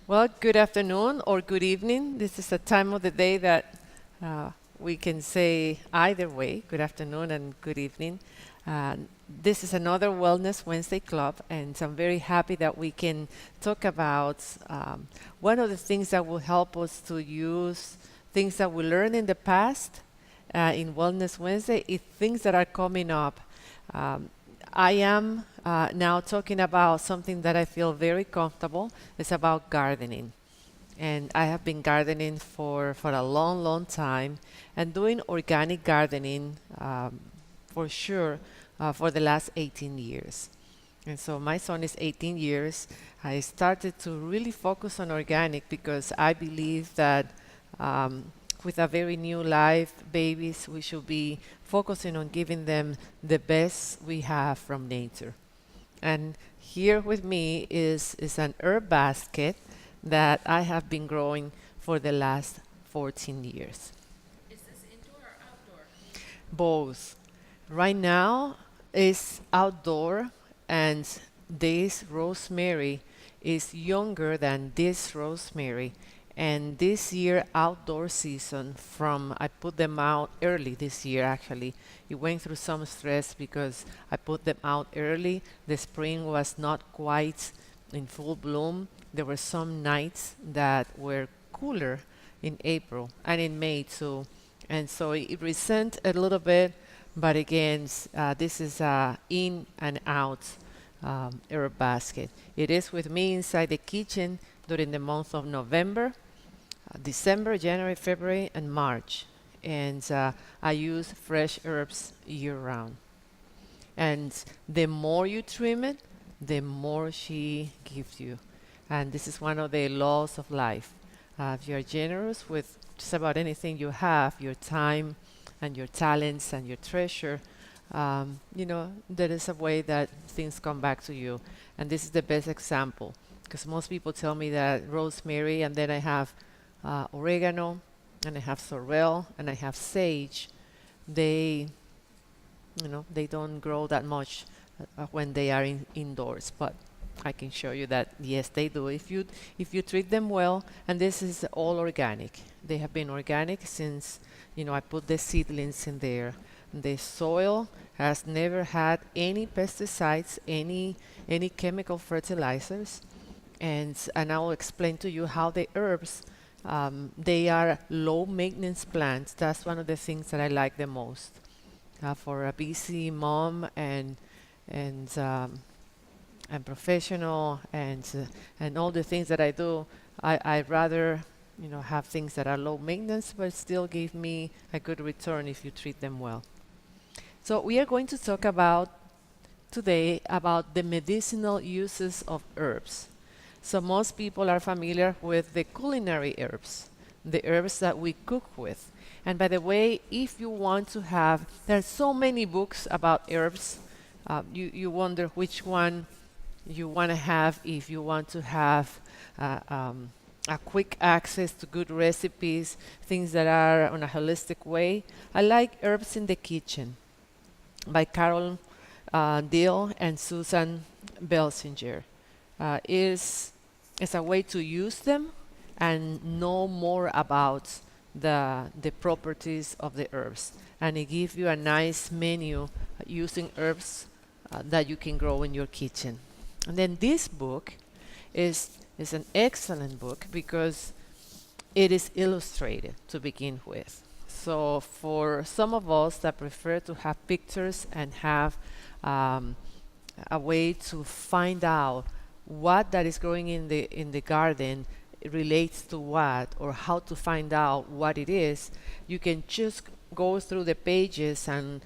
Well, good afternoon or good evening. This is a time of the day that we can say either way, good afternoon and good evening. This is another Wellness Wednesday Club, and I'm very happy that we can talk about one of the things that will help us to use things that we learned in the past in Wellness Wednesday, things that are coming up. Um, I am now talking about something that I feel very comfortable. It's about gardening. And I have been gardening for a long, long time and doing organic gardening for sure for the last 18 years. And so my son is 18 years. I started to really focus on organic because I believe that with a very new life, babies, we should be focusing on giving them the best we have from nature. And here with me is an herb basket that I have been growing for the last 14 years. Is this indoor or outdoor? Both. Right now is outdoor, and this rosemary is younger than this rosemary. And this year outdoor season from I put them out early this year actually. It went through some stress because I put them out early. The spring was not quite in full bloom. There were some nights that were cooler in April and in May too. And so it resent a little bit, but again, this is a in and out herb basket. It is with me inside the kitchen during the month of November, December, January, February, and March. And I use fresh herbs year round. And the more you trim it, the more she gives you. And this is one of the laws of life. If you are generous with just about anything you have, your time and your talents and your treasure, there is a way that things come back to you. And this is the best example because most people tell me that rosemary, and then I have oregano, and I have sorrel, and I have sage. They, they don't grow that much when they are indoors, but I can show you that yes, they do. If you treat them well, and this is all organic. They have been organic since I put the seedlings in there. The soil has never had any pesticides, any chemical fertilizers, and I will explain to you how the herbs they are low maintenance plants. That's one of the things that I like the most. For a busy mom and um, and professional and all the things that I do, I rather have things that are low maintenance but still give me a good return if you treat them well. So we are going to talk about today about the medicinal uses of herbs. So most people are familiar with the culinary herbs, the herbs that we cook with. And by the way, if you want to have, there are so many books about herbs. You wonder which one you want to have if you want to have a quick access to good recipes, things that are on a holistic way. I like Herbs in the Kitchen by Carol Dill and Susan Belsinger. Is a way to use them and know more about the properties of the herbs. And it gives you a nice menu using herbs that you can grow in your kitchen. And then this book is an excellent book because it is illustrated to begin with. So for some of us that prefer to have pictures and have a way to find out what that is growing in the garden relates to what, or how to find out what it is, you can just go through the pages and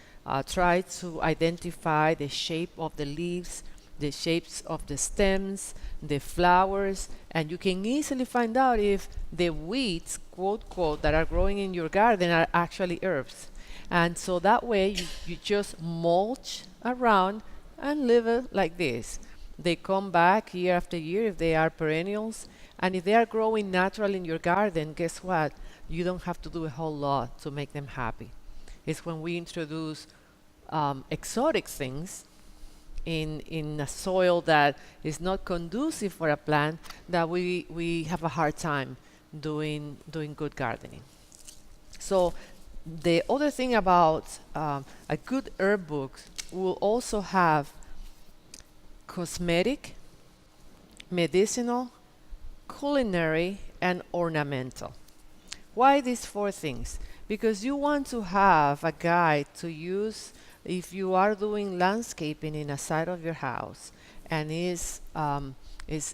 try to identify the shape of the leaves, the shapes of the stems, the flowers, and you can easily find out if the weeds, quote, quote, that are growing in your garden are actually herbs. And so that way you just mulch around and leave it like this. They come back year after year if they are perennials. And if they are growing natural in your garden, guess what? You don't have to do a whole lot to make them happy. It's when we introduce exotic things in a soil that is not conducive for a plant, that we have a hard time doing good gardening. So the other thing about a good herb book will also have cosmetic, medicinal, culinary, and ornamental. Why these four things? Because you want to have a guide to use if you are doing landscaping in a side of your house and is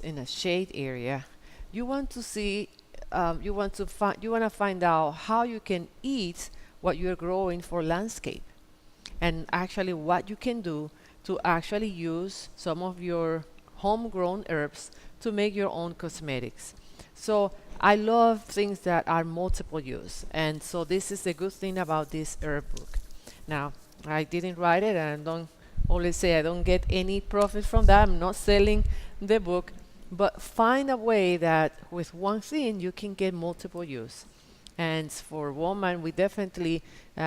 in a shade area. You want to see, you want to find out how you can eat what you're growing for landscape, and actually what you can do to actually use some of your homegrown herbs to make your own cosmetics. So I love things that are multiple use, and so this is the good thing about this herb book. Now, I didn't write it, and I don't always say I don't get any profit from that. I'm not selling the book, but find a way that with one thing you can get multiple use. And for women, we definitely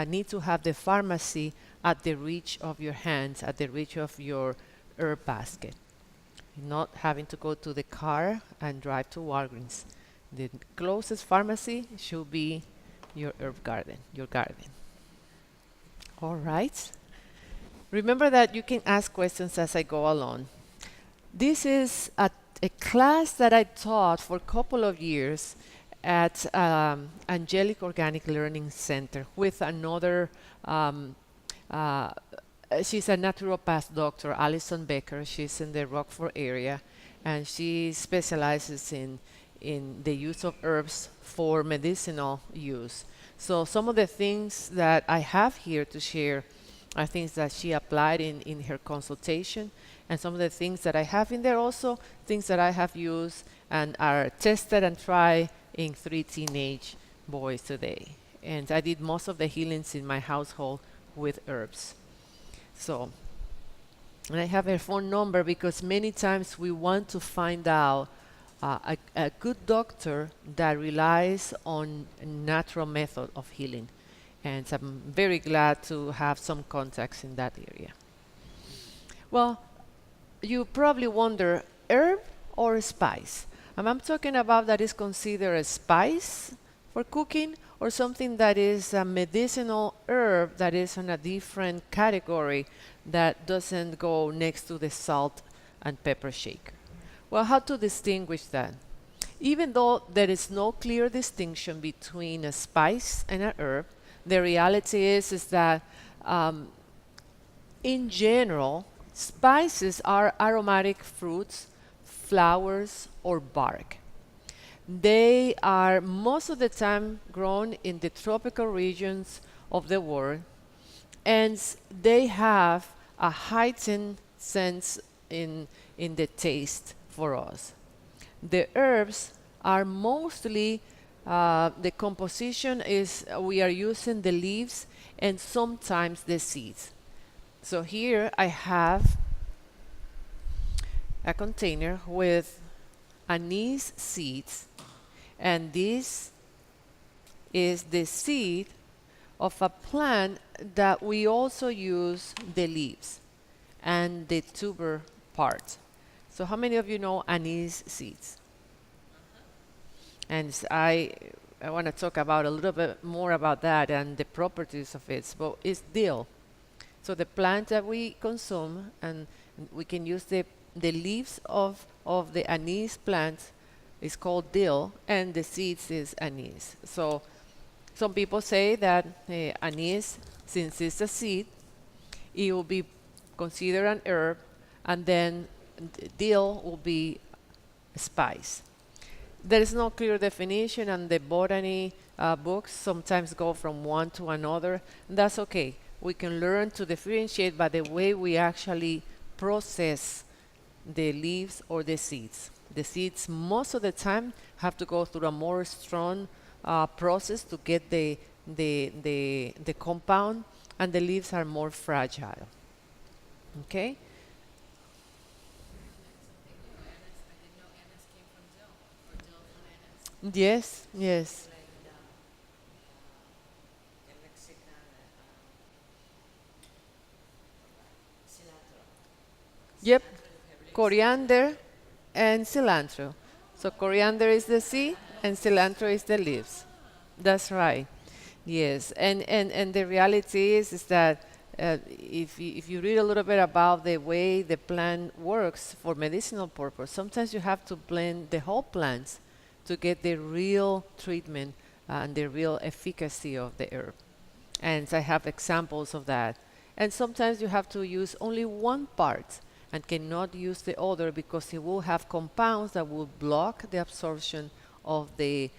need to have the pharmacy at the reach of your hands, at the reach of your herb basket. Not having to go to the car and drive to Walgreens. The closest pharmacy should be your herb garden, your garden. All right. Remember that you can ask questions as I go along. This is a class that I taught for a couple of years at Angelic Organic Learning Center with another, uh, she's a naturopath doctor, Alison Becker. She's in the Rockford area, and she specializes in the use of herbs for medicinal use. So some of the things that I have here to share are things that she applied in her consultation, and some of the things that I have in there also, things that I have used and are tested and tried in 3 teenage boys today. And I did most of the healings in my household with herbs. So, and I have her phone number because many times we want to find out a good doctor that relies on a natural method of healing. And I'm very glad to have some contacts in that area. Well, you probably wonder, herb or spice? And I'm talking about that is considered a spice for cooking, or something that is a medicinal herb that is on a different category that doesn't go next to the salt and pepper shaker. Well, how to distinguish that? Even though there is no clear distinction between a spice and a herb, the reality is that in general, spices are aromatic fruits, flowers, or bark. They are most of the time grown in the tropical regions of the world, and they have a heightened sense in the taste for us. The herbs are mostly, the composition is we are using the leaves and sometimes the seeds. So here I have a container with anise seeds, and this is the seed of a plant that we also use the leaves and the tuber part. So how many of you know anise seeds? And I want to talk about a little bit more about that and the properties of it. But it's dill. So the plant that we consume, and we can use the leaves of the anise plant is called dill, and the seeds is anise. So some people say that anise, since it's a seed, it will be considered an herb, and then dill will be a spice. There is no clear definition, and the botany books sometimes go from one to another. And that's okay. We can learn to differentiate by the way we actually process the leaves or the seeds. The seeds, most of the time, have to go through a more strong process to get the compound, and the leaves are more fragile. Okay? Yes, yes. Yep, coriander and cilantro. So coriander is the seed and cilantro is the leaves. That's right. Yes, and the reality is that if you read a little bit about the way the plant works for medicinal purpose, sometimes you have to blend the whole plants to get the real treatment and the real efficacy of the herb. And I have examples of that. And sometimes you have to use only one part and cannot use the other because it will have compounds that will block the absorption of the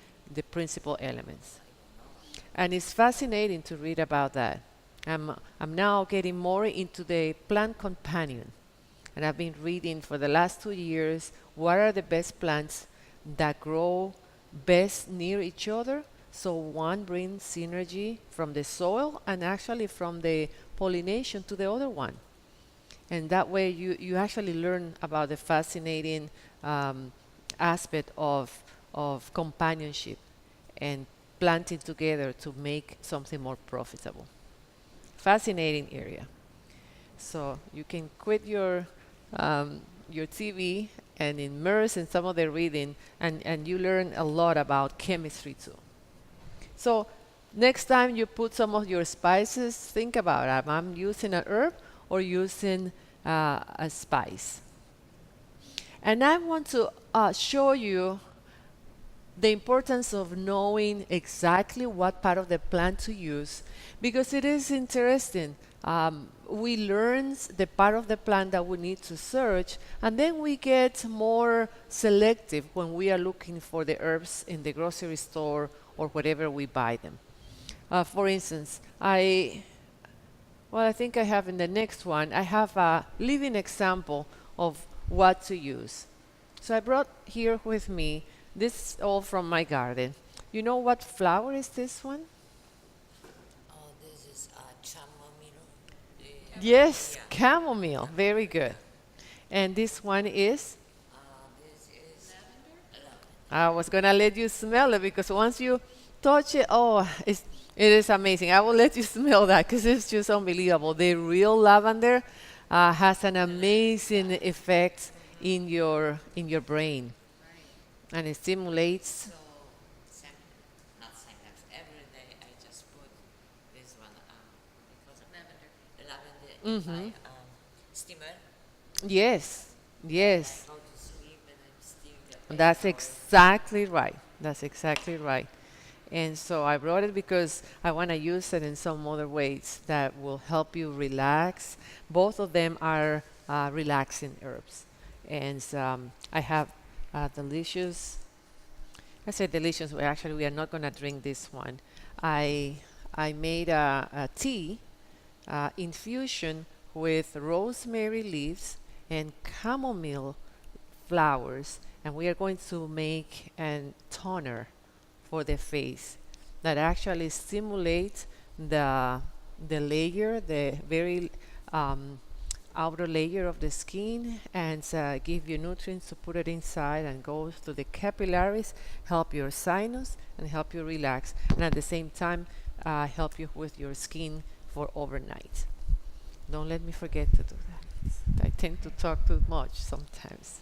principal elements. And it's fascinating to read about that. I'm now getting more into the plant companion. And I've been reading for the last 2 years what are the best plants that grow best near each other. So one brings synergy from the soil and actually from the pollination to the other one. And that way you actually learn about the fascinating aspect of companionship and planting together to make something more profitable. Fascinating area. So you can quit your TV and immerse in some of the reading, and you learn a lot about chemistry too. So next time you put some of your spices, think about it. I'm using an herb or using a spice. And I want to show you the importance of knowing exactly what part of the plant to use because it is interesting. We learn the part of the plant that we need to search, and then we get more selective when we are looking for the herbs in the grocery store or wherever we buy them. For instance, I think I have in the next one, I have a living example of what to use. So I brought here with me, this is all from my garden. You know what flower is this one? Oh, this is chamomile. Yes, Yeah. chamomile. Very good. And this one is? This is lavender. I was gonna let you smell it because once you touch it, oh, it is amazing. I will let you smell that because it's just unbelievable. The real lavender has an amazing effect in your brain, and it stimulates. So, some, not sometimes, every day I just put this one, because of lavender in my steamer. Yes, yes, I go to sleep and I'm still the that's oil. exactly right. That's exactly right. And so I brought it because I want to use it in some other ways that will help you relax. Both of them are relaxing herbs. And I have delicious, I say delicious, but actually we are not going to drink this one. I, I made a tea infusion with rosemary leaves and chamomile flowers, and we are going to make a toner for the face that actually stimulates the layer, the very outer layer of the skin, and give you nutrients to put it inside and go to the capillaries, help your sinus, and help you relax, and at the same time help you with your skin for overnight. Don't let me forget to do that. I tend to talk too much sometimes.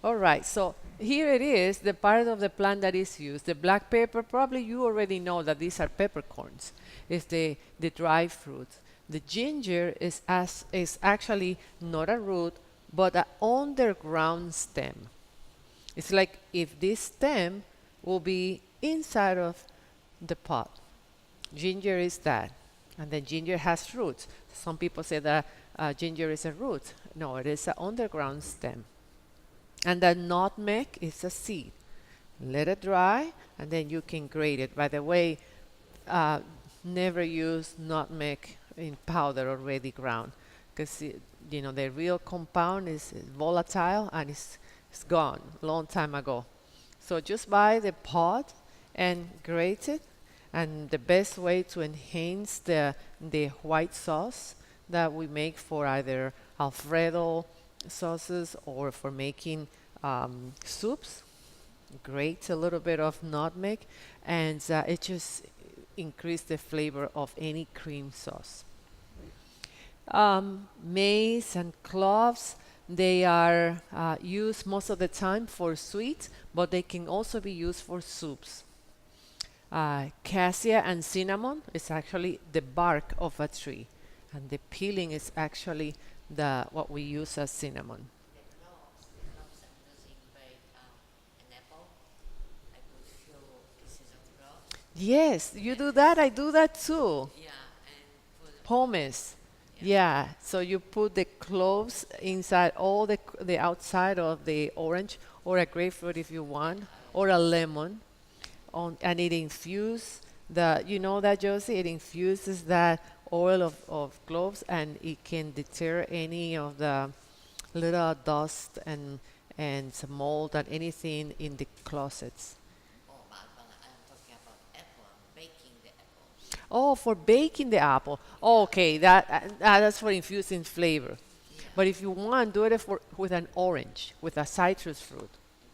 All right, so here it is, the part of the plant that is used. The black pepper, probably you already know that these are peppercorns. It's the dry fruit. The ginger is actually not a root, but an underground stem. It's like if this stem will be inside of the pot. Ginger is that. And then ginger has roots. Some people say that ginger is a root. No, it is an underground stem. And the nutmeg is a seed. Let it dry, and then you can grate it. By the way, uh, never use nutmeg in powder already ground, because the real compound is volatile and it's gone long time ago. So just buy the pod and grate it. And the best way to enhance the white sauce that we make for either Alfredo sauces or for making soups, grate a little bit of nutmeg, and it just increase the flavor of any cream sauce. Mace and cloves, They are used most of the time for sweets, but they can also be used for soups. Cassia and cinnamon is actually the bark of a tree, and the peeling is actually the what we use as cinnamon. The cloves I'm using by an apple. I put few pieces of cloves. Yes, you do that. I do that too. Yeah, and put Pomace. yeah. Yeah, so you put the cloves inside all the outside of the orange or a grapefruit if you want, or a lemon, and it infuses you know that, Josie, it infuses that oil of cloves, and it can deter any of the little dust and some mold and anything in the closets. Oh, but I'm talking about apple. I'm baking the apple. Oh, for baking the apple. Yeah, Okay, that's for infusing flavor. yeah. But if you want, do it with an orange, with a citrus fruit, You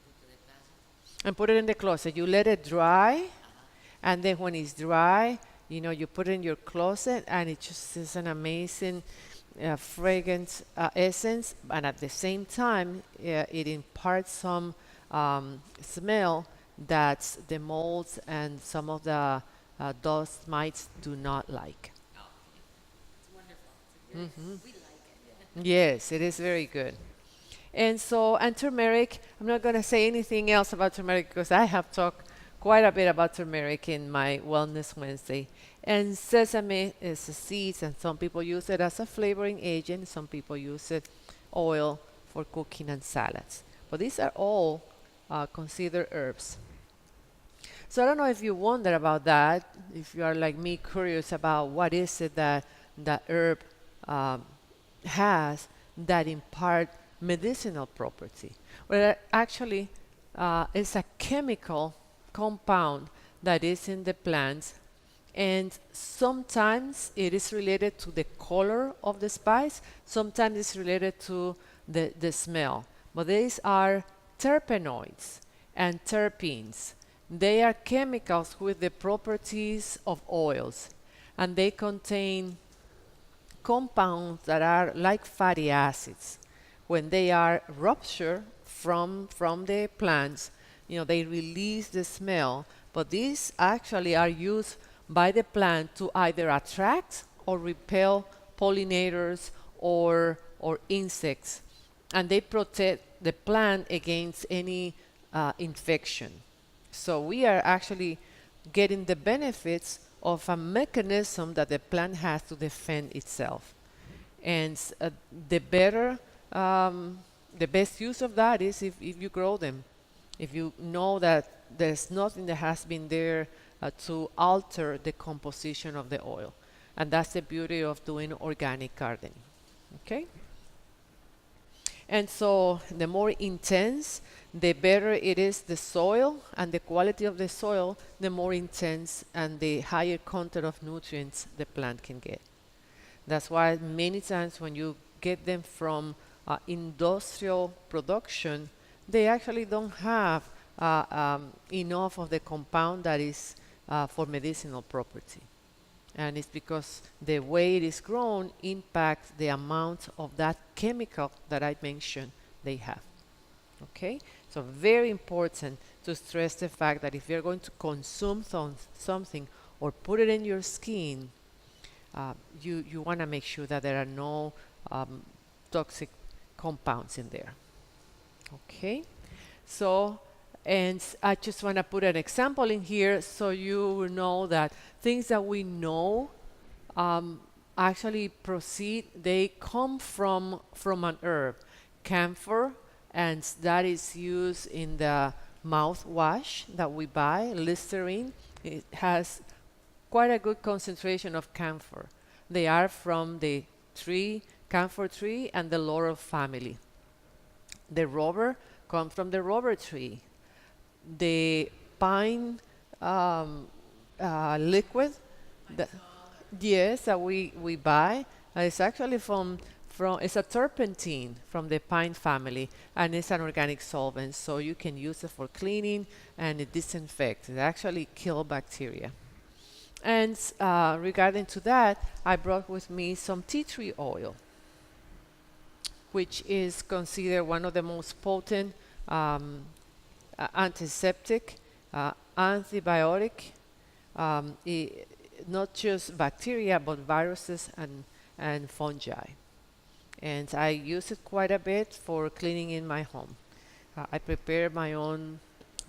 put to the closet. and put it in the closet. You let it dry, Uh-huh. and then when it's dry, you put it in your closet, and it just is an amazing fragrance essence. And at the same time, it imparts some smell that the molds and some of the dust mites do not like. Oh, It's wonderful. It's very, we like it. Yes, it is very good. And turmeric, I'm not going to say anything else about turmeric because I have talked quite a bit about turmeric in my Wellness Wednesday. And sesame is the seeds, and some people use it as a flavoring agent. Some people use it oil for cooking and salads. But these are all considered herbs. So I don't know if you wonder about that, if you are like me curious about what is it that that herb um, has that impart medicinal property. Well, actually, it's a chemical compound that is in the plants, and sometimes it is related to the color of the spice, sometimes it's related to the smell. But these are terpenoids and terpenes. They are chemicals with the properties of oils, and they contain compounds that are like fatty acids. When they are ruptured from the plants, they release the smell, but these actually are used by the plant to either attract or repel pollinators or insects, and they protect the plant against any infection. So we are actually getting the benefits of a mechanism that the plant has to defend itself. And the better, the best use of that is if you grow them. If you know that there's nothing that has been there to alter the composition of the oil. And that's the beauty of doing organic gardening. Okay? And so the more intense, the better it is the soil, and the quality of the soil, the more intense and the higher content of nutrients the plant can get. That's why many times when you get them from industrial production, they actually don't have enough of the compound that is for medicinal property. And it's because the way it is grown impacts the amount of that chemical that I mentioned they have. Okay? So very important to stress the fact that if you're going to consume something or put it in your skin, you want to make sure that there are no toxic compounds in there. Okay? So, and I just want to put an example in here so you will know that things that we know actually proceed, they come from an herb, camphor, and that is used in the mouthwash that we buy, Listerine. It has quite a good concentration of camphor. They are from the tree, camphor tree, and the laurel family. The rubber comes from the rubber tree. The pine liquid, the, yes, that we buy, it's actually from it's a turpentine from the pine family, and it's an organic solvent, so you can use it for cleaning, and it disinfects. It actually kills bacteria. And regarding to that, I brought with me some tea tree oil. which is considered one of the most potent antiseptic, antibiotic, not just bacteria, but viruses and fungi. And I use it quite a bit for cleaning in my home. I prepare my own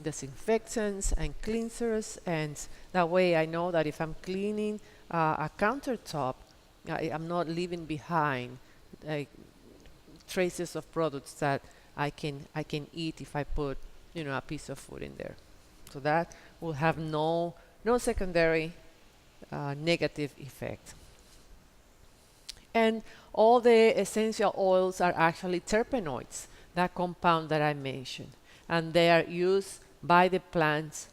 disinfectants and cleansers, and that way I know that if I'm cleaning a countertop, I'm not leaving behind like traces of products that I can eat if I put a piece of food in there. So that will have no secondary negative effect. And all the essential oils are actually terpenoids, that compound that I mentioned. And they are used by the plants.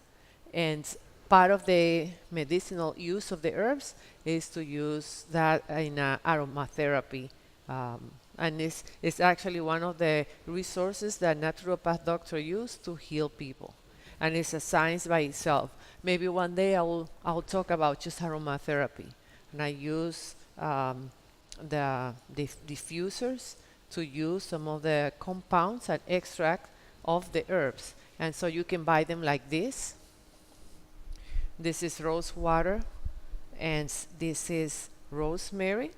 And part of the medicinal use of the herbs is to use that in aromatherapy. And it's actually one of the resources that naturopath doctor use to heal people. And it's a science by itself. Maybe one day I'll talk about just aromatherapy. And I use the diffusers to use some of the compounds and extract of the herbs. And so you can buy them like this. This is rose water, and this is rosemary,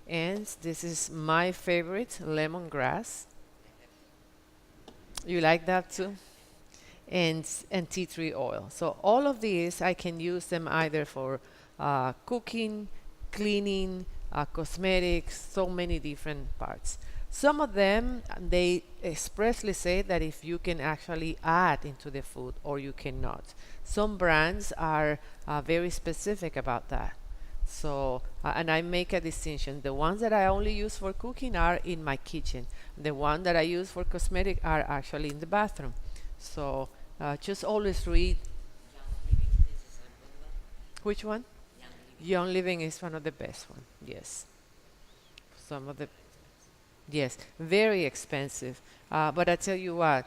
and this is my favorite, lemongrass. You like that too? And tea tree oil. So all of these, I can use them either for cooking, cleaning, cosmetics, so many different parts. Some of them, they expressly say that if you can actually add into the food or you cannot. Some brands are very specific about that. So, and I make a distinction. The ones that I only use for cooking are in my kitchen. The one that I use for cosmetic are actually in the bathroom. So, just always read. Young Living, this is a good one. Which one? Young Living. Young Living is one of the best one. Yes. Some of the Yes, very expensive. But I tell you what,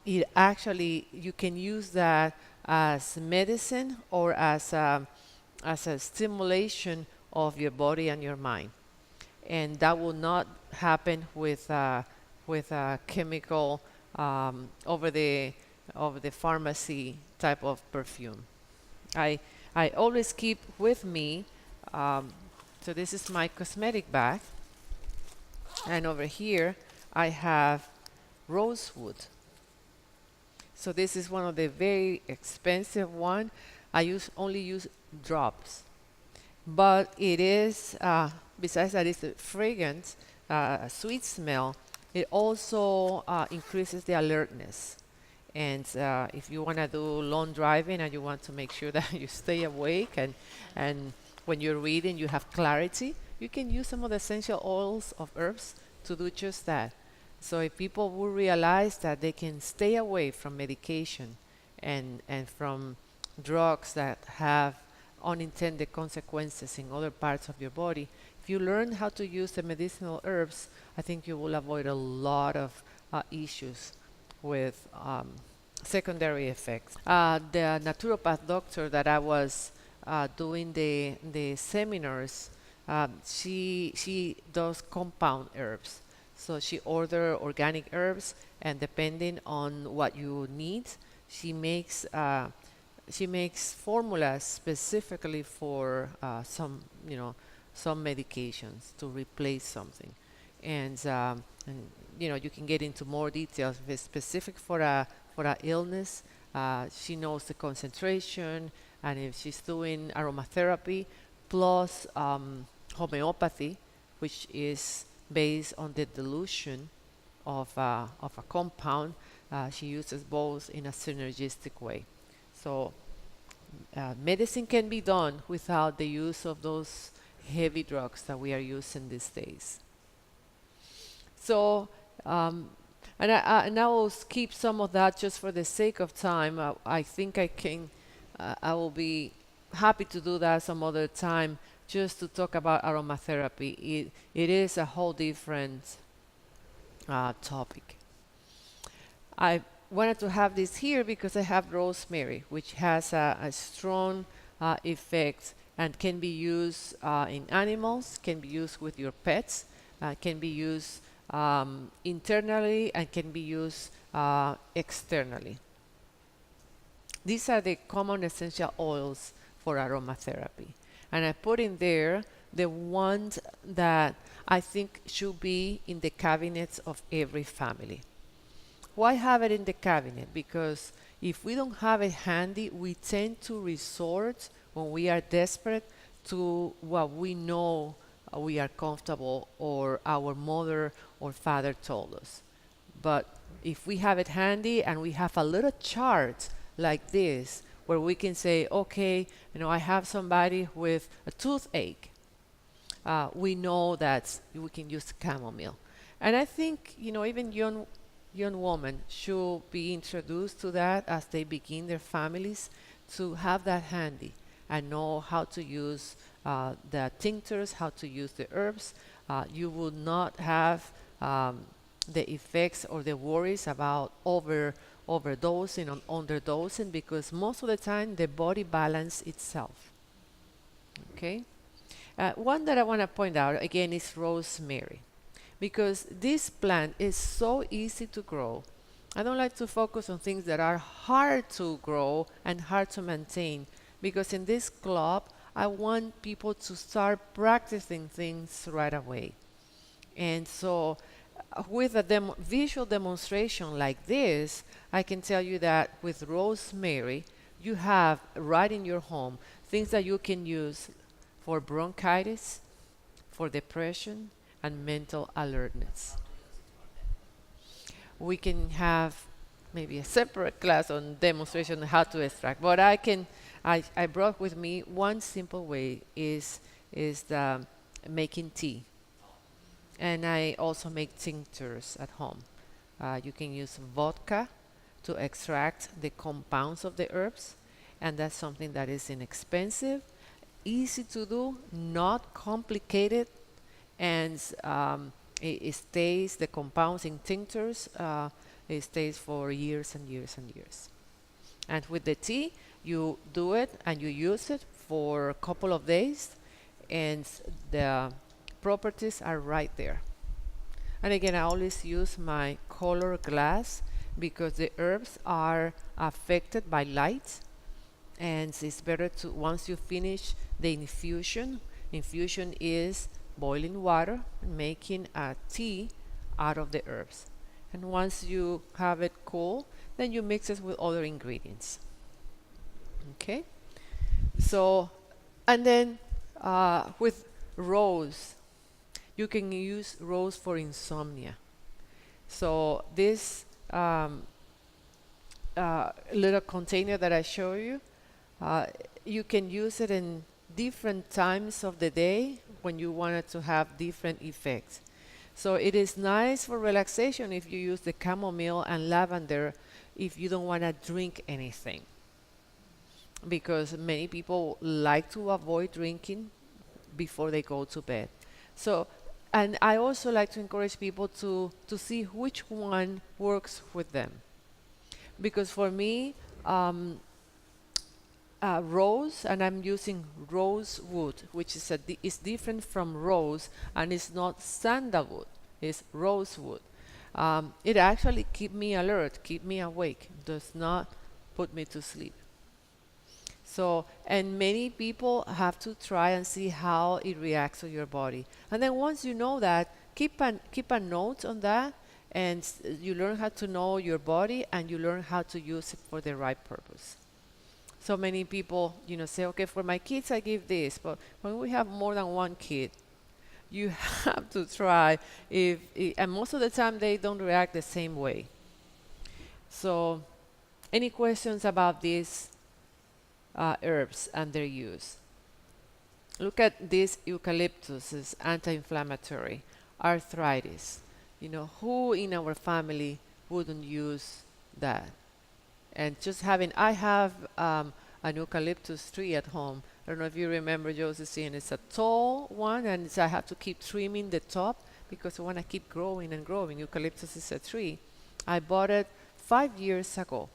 it actually you can use that as medicine or as a stimulation of your body and your mind, and that will not happen with a chemical over the pharmacy type of perfume. I I always keep with me. So this is my cosmetic bag. And over here, I have rosewood. So this is one of the very expensive one. Only use drops, but it is besides that it's a fragrance, a sweet smell. It also increases the alertness. And if you want to do long driving and you want to make sure that you stay awake and when you're reading you have clarity, you can use some of the essential oils of herbs to do just that. So if people will realize that they can stay away from medication and from drugs that have unintended consequences in other parts of your body, if you learn how to use the medicinal herbs, I think you will avoid a lot of issues with secondary effects. The naturopath doctor that I was doing the seminars, she does compound herbs. So she order organic herbs, and depending on what you need, she makes formulas specifically for some medications to replace something, and you can get into more details if it's specific for a illness. She knows the concentration, and if she's doing aromatherapy plus homeopathy, which is based on the dilution of a compound, she uses both in a synergistic way. So medicine can be done without the use of those heavy drugs that we are using these days. So, and I will skip some of that just for the sake of time. I think I will be happy to do that some other time just to talk about aromatherapy. It is a whole different topic. I wanted to have this here because I have rosemary, which has a strong effect and can be used in animals, can be used with your pets. can be used internally and can be used externally. These are the common essential oils for aromatherapy. And I put in there the ones that I think should be in the cabinets of every family. Why have it in the cabinet? Because if we don't have it handy, we tend to resort, when we are desperate, to what we know we are comfortable or our mother or father told us. But if we have it handy and we have a little chart like this, where we can say, okay, I have somebody with a toothache, we know that we can use chamomile. And I think, even young women should be introduced to that as they begin their families, to have that handy and know how to use the tinctures, how to use the herbs. You will not have the effects or the worries about overdosing or underdosing, because most of the time the body balance itself. Okay. One that I want to point out again is rosemary, because this plant is so easy to grow. I don't like to focus on things that are hard to grow and hard to maintain, because in this club, I want people to start practicing things right away. And so, with a visual demonstration like this, I can tell you that with rosemary, you have right in your home things that you can use for bronchitis, for depression, and mental alertness. We can have maybe a separate class on demonstration on how to extract, but I brought with me one simple way is the making tea. And I also make tinctures at home. You can use vodka to extract the compounds of the herbs, and that's something that is inexpensive, easy to do, not complicated, and it stays, the compounds in tinctures, it stays for years and years and years. And with the tea, you do it and you use it for a couple of days, and the properties are right there. And again, I always use my color glass, because the herbs are affected by light, and it's better to, once you finish the infusion is boiling water and making a tea out of the herbs. And once you have it cool, then you mix it with other ingredients. Okay? So, and then with rose, you can use rose for insomnia. So this little container that I show you, you can use it in different times of the day when you want it to have different effects. So it is nice for relaxation if you use the chamomile and lavender if you don't want to drink anything, because many people like to avoid drinking before they go to bed. So, and I also like to encourage people to see which one works with them. Because for me, rose, and I'm using rosewood, which is different from rose, and it's not sandalwood, it's rosewood. It actually keep me alert, keep me awake, does not put me to sleep. So, and many people have to try and see how it reacts to your body. And then once you know that, keep a note on that, and you learn how to know your body, and you learn how to use it for the right purpose. So many people, say, okay, for my kids I give this, but when we have more than one kid, you have to try and most of the time they don't react the same way. So, any questions about these herbs and their use? Look at this eucalyptus, is anti-inflammatory, arthritis. Who in our family wouldn't use that? And just I have an eucalyptus tree at home. I don't know if you remember, Josephine. It's a tall one, and I have to keep trimming the top because I want to keep growing and growing. Eucalyptus is a tree. I bought it 5 years ago,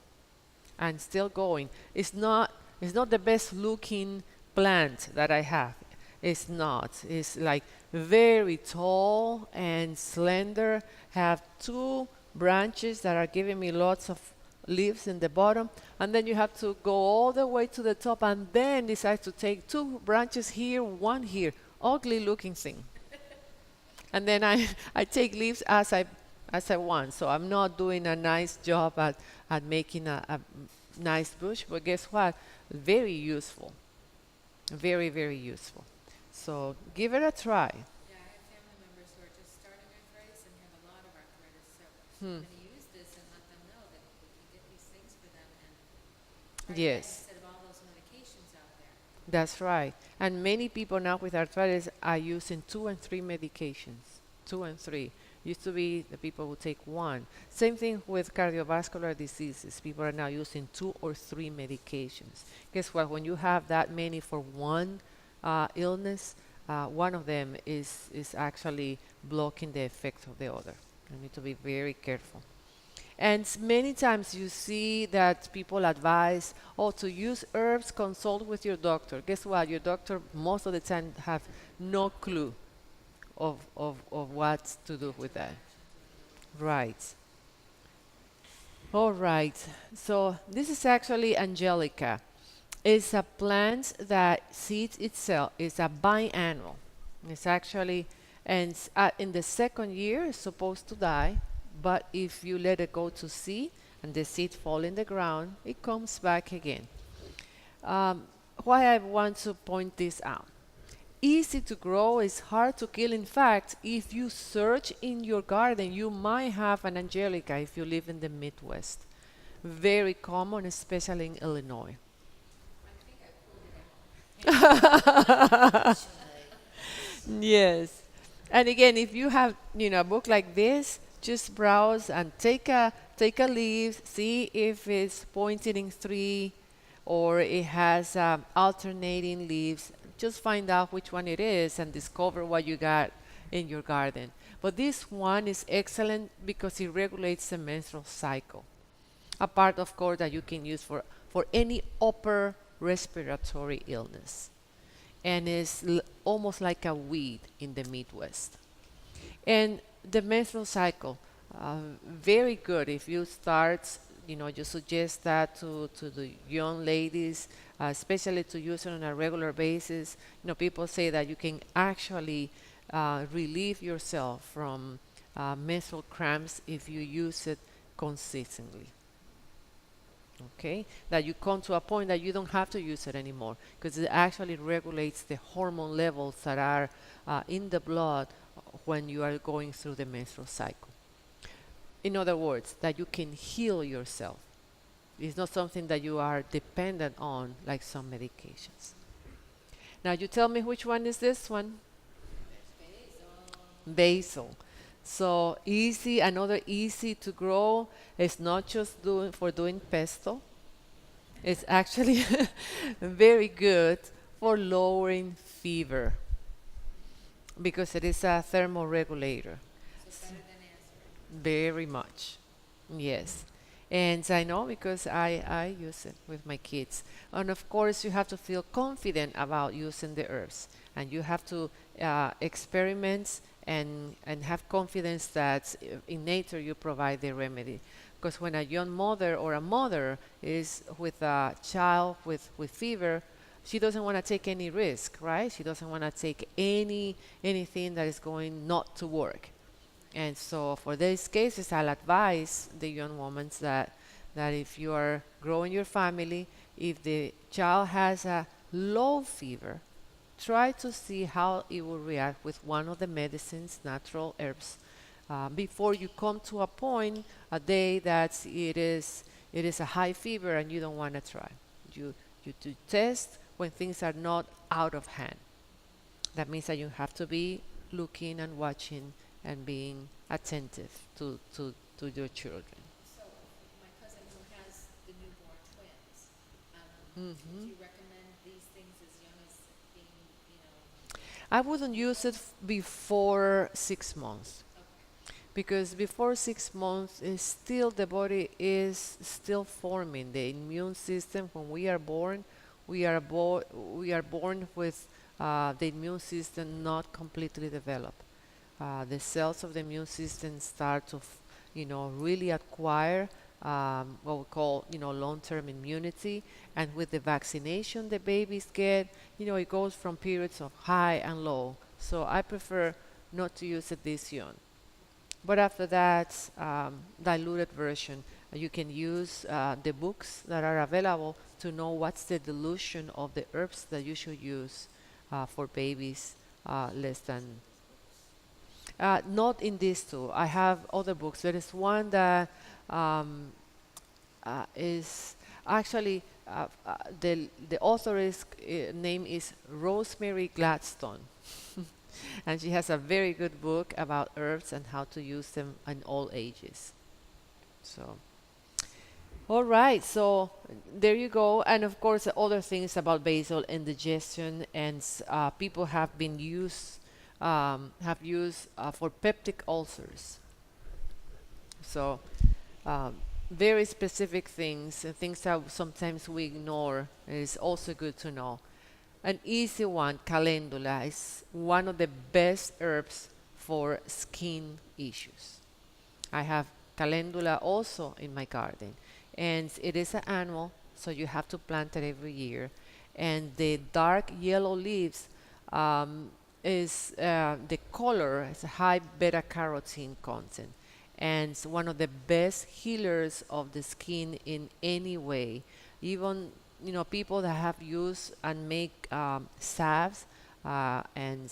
and still going. It's not the best looking plant that I have. It's not. It's like very tall and slender, have two branches that are giving me lots of leaves in the bottom, and then you have to go all the way to the top and then decide to take two branches here, one here. Ugly looking thing. And then I take leaves as I want. So I'm not doing a nice job at making a nice bush, but guess what? Very useful. Very, very useful. So give it a try. Yeah, I have family members who are just starting arthritis and have a lot of arthritis, so Hmm. I'm going to use this and let them know that we can get these things for them and try that Yes, instead of all those medications out there. that's right. And many people now with arthritis are using 2 and 3 medications. 2 and 3. Used to be the people who take one. Same thing with cardiovascular diseases. People are now using 2 or 3 medications. Guess what? When you have that many for one illness, one of them is actually blocking the effect of the other. You need to be very careful. And many times you see that people advise, oh, to use herbs, consult with your doctor. Guess what? Your doctor most of the time have no clue of what to do with that. Right. All right. So this is actually Angelica. It's a plant that seeds itself. It's a biannual. It's actually, and in the second year, it's supposed to die. But if you let it go to seed and the seed fall in the ground, it comes back again. Um, why I want to point this out? Easy to grow is hard to kill. In fact, if you search in your garden, you might have an angelica if you live in the Midwest. Very common, especially in Illinois. Yes. And again, if you have, a book like this, just browse and take a leaf, see if it's pointing in three or it has alternating leaves. Just find out which one it is and discover what you got in your garden. But this one is excellent because it regulates the menstrual cycle. A part, of course, that you can use for any upper respiratory illness. And it's almost like a weed in the Midwest. And the menstrual cycle, very good if you start, you suggest that to the young ladies, especially to use it on a regular basis. People say that you can actually relieve yourself from menstrual cramps if you use it consistently. Okay, that you come to a point that you don't have to use it anymore because it actually regulates the hormone levels that are in the blood when you are going through the menstrual cycle. In other words, that you can heal yourself. It's not something that you are dependent on like some medications. Now you tell me which one is this one? Basil. So easy, another easy to grow. It's not just doing pesto. It's actually very good for lowering fever because it is a thermoregulator. So better than aspirin. Very much. Yes. And I know because I use it with my kids. And of course, you have to feel confident about using the herbs. And you have to experiment and have confidence that in nature you provide the remedy. Because when a young mother or a mother is with a child with fever, she doesn't want to take any risk, right? She doesn't want to take anything that is going not to work. And so for these cases, I'll advise the young women that if you are growing your family, if the child has a low fever, try to see how it will react with one of the medicines, natural herbs, before you come to a point, a day that it is a high fever and you don't want to try. You to test when things are not out of hand. That means that you have to be looking and watching and being attentive to your children. So my cousin who has the newborn twins, Hmm. do you recommend these things as young as being, I wouldn't use it before 6 months okay. because before 6 months is still the body is still forming the immune system. When we are born, we are born with the immune system not completely developed. The cells of the immune system start to, really acquire what we call, long-term immunity. And with the vaccination the babies get, it goes from periods of high and low. So I prefer not to use it this young. But after that, diluted version, you can use the books that are available to know what's the dilution of the herbs that you should use for babies less than. Not in these two. I have other books. There is one that um, is actually the author's name is Rosemary Gladstone. And she has a very good book about herbs and how to use them in all ages. So, all right. So there you go. And of course, the other things about basil indigestion and people have used for peptic ulcers. So um, very specific things, things that sometimes we ignore, is also good to know. An easy one, calendula, is one of the best herbs for skin issues. I have calendula also in my garden, and it is an annual, so you have to plant it every year. And the dark yellow leaves is the color has a high beta carotene content, and it's one of the best healers of the skin in any way. Even people that have used and make salves and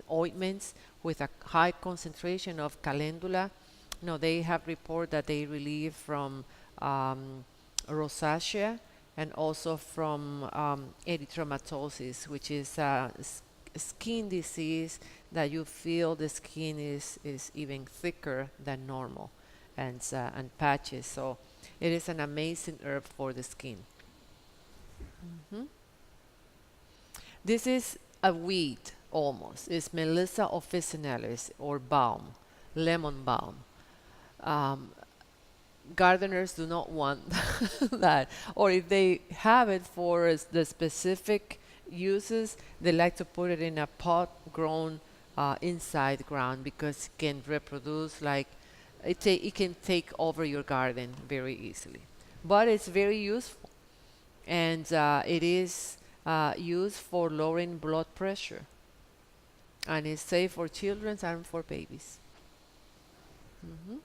ointments with a high concentration of calendula, they have report that they relieve from rosacea and also from erythematosis, which is a skin disease that you feel the skin is even thicker than normal and patches. So it is an amazing herb for the skin. Mhm. This is a weed almost. It's Melissa officinalis or balm, lemon balm. Um, Gardeners do not want that. Or if they have it for the specific uses, they like to put it in a pot grown inside ground because it can reproduce like it can take over your garden very easily. But it's very useful, and it is used for lowering blood pressure, and it's safe for children and for babies. Mhm.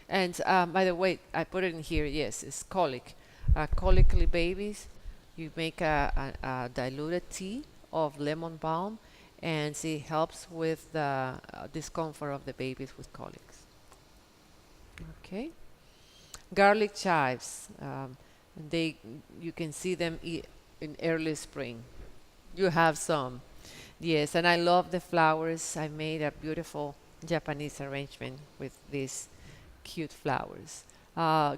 And by the way, I put it in here. Yes, it's colic. Colically babies, you make a diluted tea of lemon balm, and it helps with the discomfort of the babies with colics. Okay. Garlic chives. They you can see them in early spring. You have some. Yes, and I love the flowers. I made a beautiful Japanese arrangement with these cute flowers.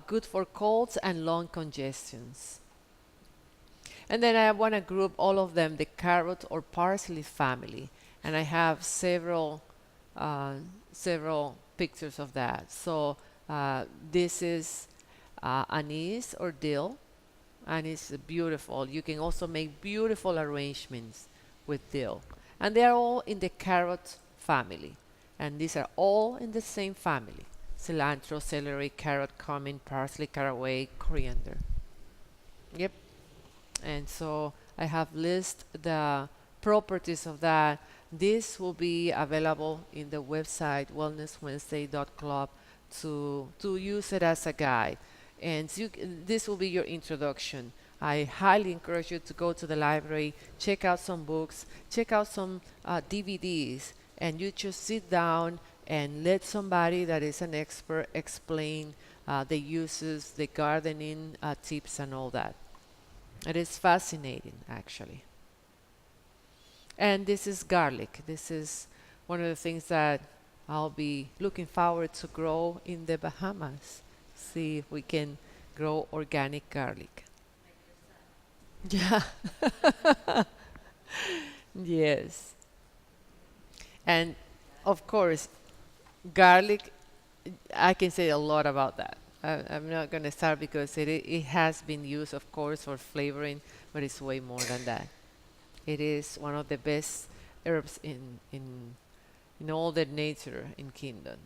Good for colds and lung congestions. And then I want to group all of them, the carrot or parsley family. And I have uh, several pictures of that. So this is anise or dill, and it's beautiful. You can also make beautiful arrangements with dill. And they are all in the carrot family. And these are all in the same family: cilantro, celery, carrot, cumin, parsley, caraway, coriander. Yep. And so I have listed the properties of that. This will be available in the website wellnesswednesday.club to use it as a guide. And this will be your introduction. I highly encourage you to go to the library, check out some books, check out some DVDs, and you just sit down and let somebody that is an expert explain the uses, the gardening tips, and all that. It is fascinating, actually. And this is garlic. This is one of the things that I'll be looking forward to grow in the Bahamas. See if we can grow organic garlic. Yeah. Yes. And of course, garlic, I can say a lot about that. I'm not going to start because it has been used, of course, for flavoring, but it's way more than that. It is one of the best herbs in all the nature in Kingdom.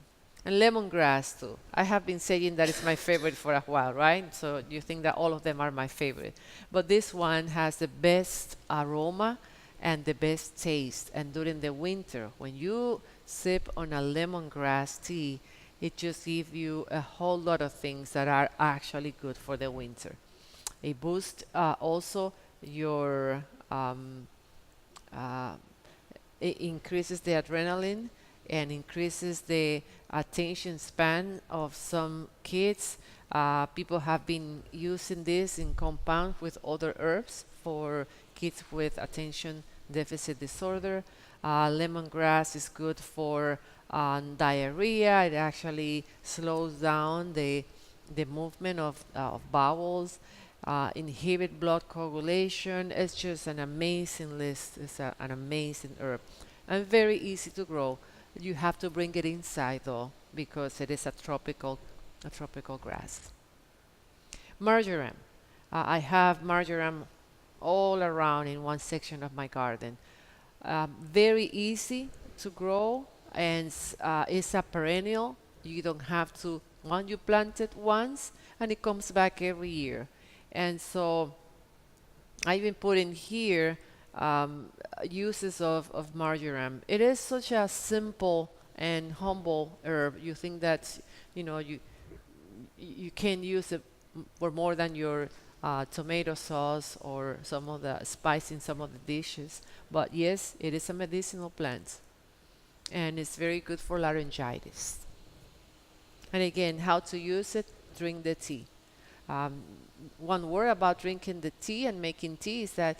And lemongrass too. I have been saying that it's my favorite for a while, right? So you think that all of them are my favorite. But this one has the best aroma and the best taste. And during the winter, when you sip on a lemongrass tea, it just gives you a whole lot of things that are actually good for the winter. It boosts also your uh, it increases the adrenaline and increases the attention span of some kids. People have been using this in compound with other herbs for kids with attention deficit disorder. Lemongrass is good for diarrhea. It actually slows down the movement of bowels, inhibit blood coagulation. It's just an amazing list. It's an amazing herb and very easy to grow. You have to bring it inside though because it is a tropical grass. Marjoram. I have marjoram all around in one section of my garden. Very easy to grow and it's a perennial. You don't have to, once you plant it once and it comes back every year. And so I even put in here uses of marjoram. It is such a simple and humble herb. You think that, you know, you can use it for more than your tomato sauce or some of the spice in some of the dishes. But yes, it is a medicinal plant and it's very good for laryngitis. And again, how to use it? Drink the tea. Um, One word about drinking the tea and making tea is that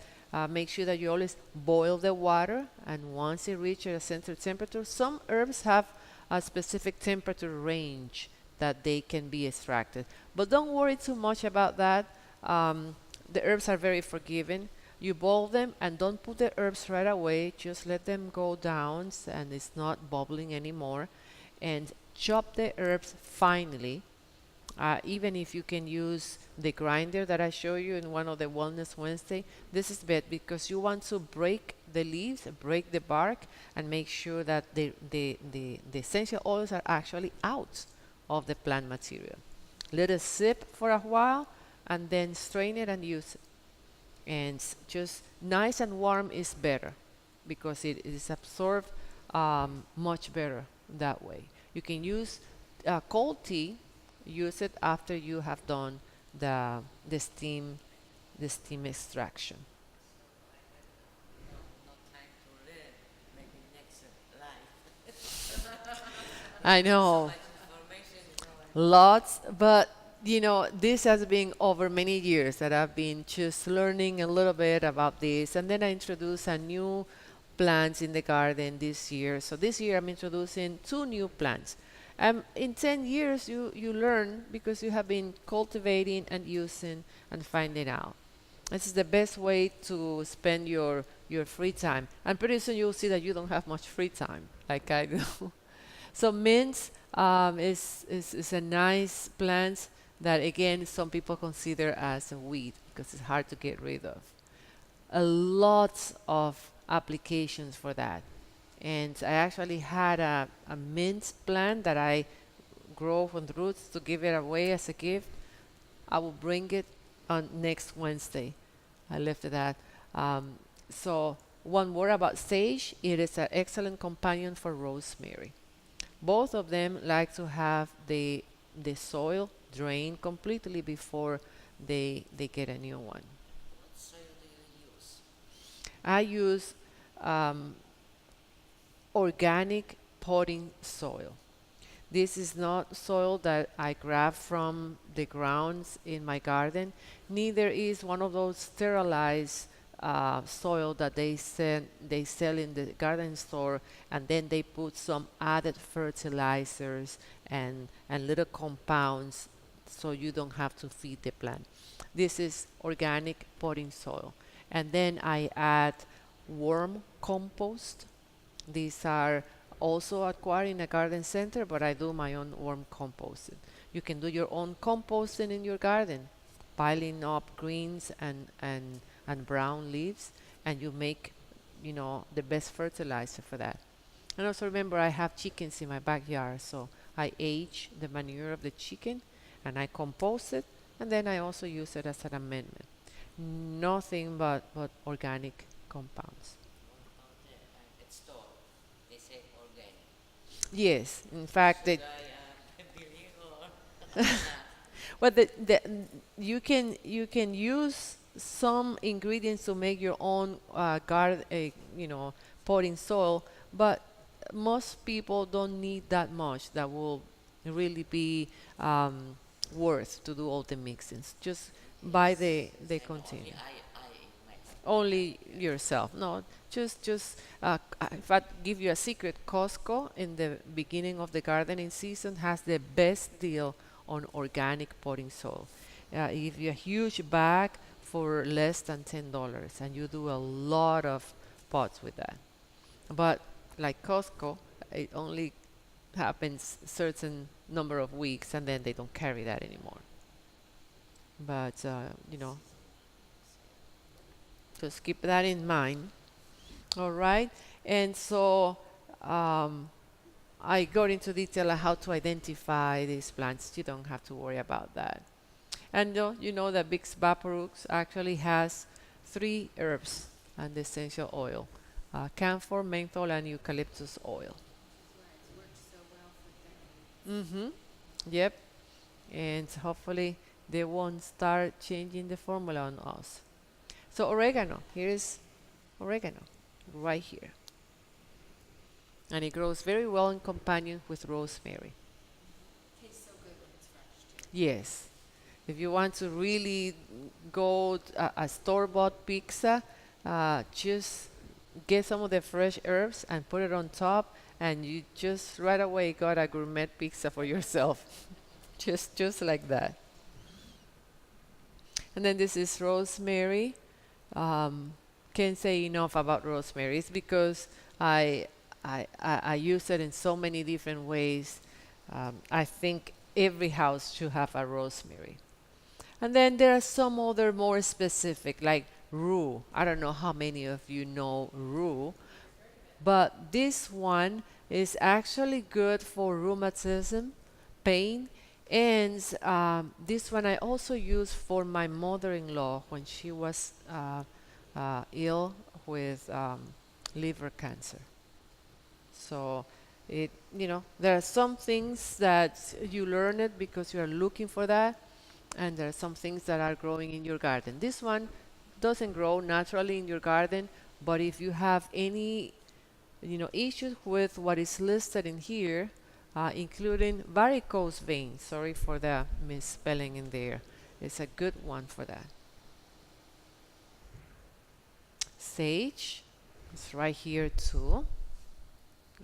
make sure that you always boil the water, and once it reaches a certain temperature, some herbs have a specific temperature range that they can be extracted. But don't worry too much about that. The herbs are very forgiving. You boil them and don't put the herbs right away. Just let them go down and it's not bubbling anymore. And chop the herbs finely, even if you can use the grinder that I show you in one of the Wellness Wednesday, this is bad because you want to break the leaves, break the bark, and make sure that the essential oils are actually out of the plant material. Let it sip for a while and then strain it and use it. And just nice and warm is better because it is absorbed much better that way. You can use cold tea. Use it after you have done the the steam the steam extraction. No time to live. Maybe next life. I So know much information, lots, but you know this has been over many years that I've been just learning a little bit about this, and then I introduced a new plants in the garden this year. So this year I'm introducing two new plants. In 10 years, you learn because you have been cultivating and using and finding out. This is the best way to spend your free time. And pretty soon you'll see that you don't have much free time like I do. So mint is a nice plant that again some people consider as a weed because it's hard to get rid of. A lot of applications for that. And I actually had a mint plant that I grow from the roots to give it away as a gift. I will bring it on next Wednesday. I left it at. Um, so one word about sage. It is an excellent companion for rosemary. Both of them like to have the soil drained completely before they get a new one. what soil do you use? I use um, organic potting soil. This is not soil that I grab from the grounds in my garden. Neither is one of those sterilized soil that they sell in the garden store, and then they put some added fertilizers and little compounds so you don't have to feed the plant. This is organic potting soil. And then I add worm compost. These are also acquired in a garden center, but I do my own worm composting. You can do your own composting in your garden, piling up greens and brown leaves, and you make, the best fertilizer for that. And also remember, I have chickens in my backyard, so I age the manure of the chicken and I compose it, and then I also use it as an amendment. Nothing but organic compounds. What about the pet store? They say organic. Yes, in fact, Should I believe or not? well, you can use some ingredients to make your own potting soil, but most people don't need that much. That will really be um, worth to do all the mixings. Just buy the And only container. I might Only yourself. No, if I give you a secret, Costco in the beginning of the gardening season has the best deal on organic potting soil. It gives you a huge bag for less than $10, and you do a lot of pots with that. But like Costco, it only happens certain number of weeks, and then they don't carry that anymore. But just keep that in mind. All right. And so um, I got into detail on how to identify these plants. You don't have to worry about that. And you know that Vicks Vaporux actually has three herbs and essential oil: camphor, menthol, and eucalyptus oil. That's why it's worked so well for decades. Mm-hmm. Yep. And hopefully they won't start changing the formula on us. So oregano, here is oregano right here. And it grows very well in companion with rosemary. Tastes so good when it's fresh too. Yes. If you want to really go a store-bought pizza, just get some of the fresh herbs and put it on top, and you just right away got a gourmet pizza for yourself. Just like that. And then this is rosemary. Can't say enough about rosemary. It's because I use it in so many different ways. I think every house should have a rosemary. And then there are some other more specific, like rue. I don't know how many of you know rue, but this one is actually good for rheumatism, pain, and this one I also use for my mother-in-law when she was ill with liver cancer. So there are some things that you learn it because you are looking for that, and there are some things that are growing in your garden. This one doesn't grow naturally in your garden, but if you have any issues with what is listed in here, including varicose veins, sorry for the misspelling in there, it's a good one for that. Sage is right here too.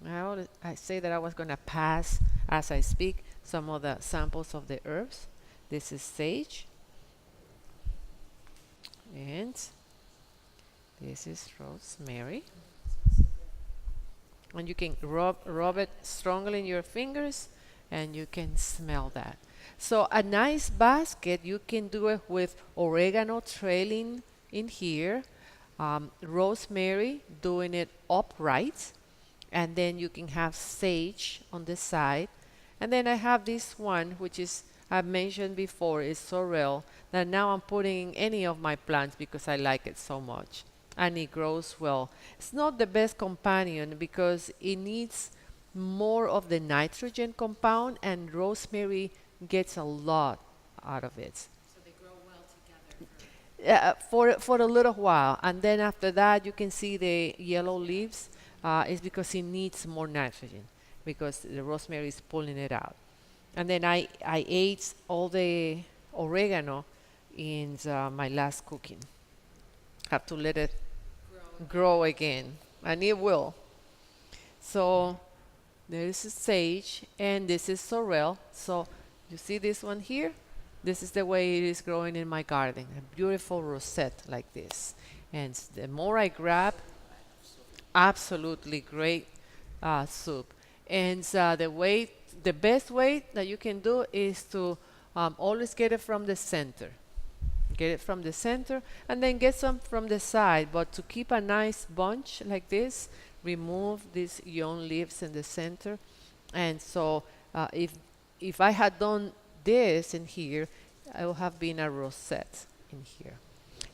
I say that I was going to pass as I speak some of the samples of the herbs. This is sage, and this is rosemary. And you can rub it strongly in your fingers, and you can smell that. So a nice basket, you can do it with oregano trailing in here, rosemary doing it upright, and then you can have sage on the side. And then I have this one, which is I've mentioned before, is sorrel, that now I'm putting in any of my plants because I like it so much. And it grows well. It's not the best companion because it needs more of the nitrogen compound, and rosemary gets a lot out of it. So they grow well together For a little while, and then after that you can see the yellow leaves. Is because it needs more nitrogen because the rosemary is pulling it out. And then I ate all the oregano in my last cooking. Have to let it grow again, and it will. So this is sage, and this is sorrel. So you see this one here? This is the way it is growing in my garden, a beautiful rosette like this. And the more I grab, absolutely great soup. And the best way that you can do is to always get it from the center. Get it from the center and then get some from the side. But to keep a nice bunch like this, remove these young leaves in the center. And so if I had done this in here, I would have been a rosette in here.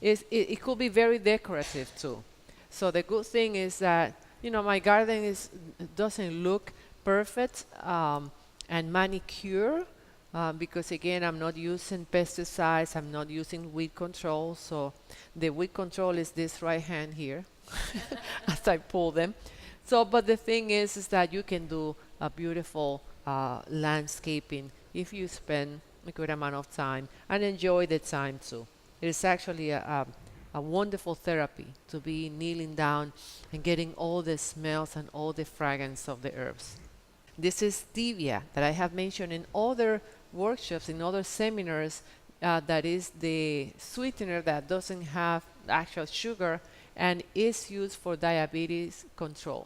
It could be very decorative too. So the good thing is that my garden doesn't look perfect and manicure because again I'm not using pesticides, I'm not using weed control. So the weed control is this right hand here as I pull them. So, but the thing is that you can do a beautiful landscaping if you spend a good amount of time and enjoy the time too. It is actually a wonderful therapy to be kneeling down and getting all the smells and all the fragrance of the herbs. This is stevia that I have mentioned in other workshops, in other seminars. That is the sweetener that doesn't have actual sugar and is used for diabetes control.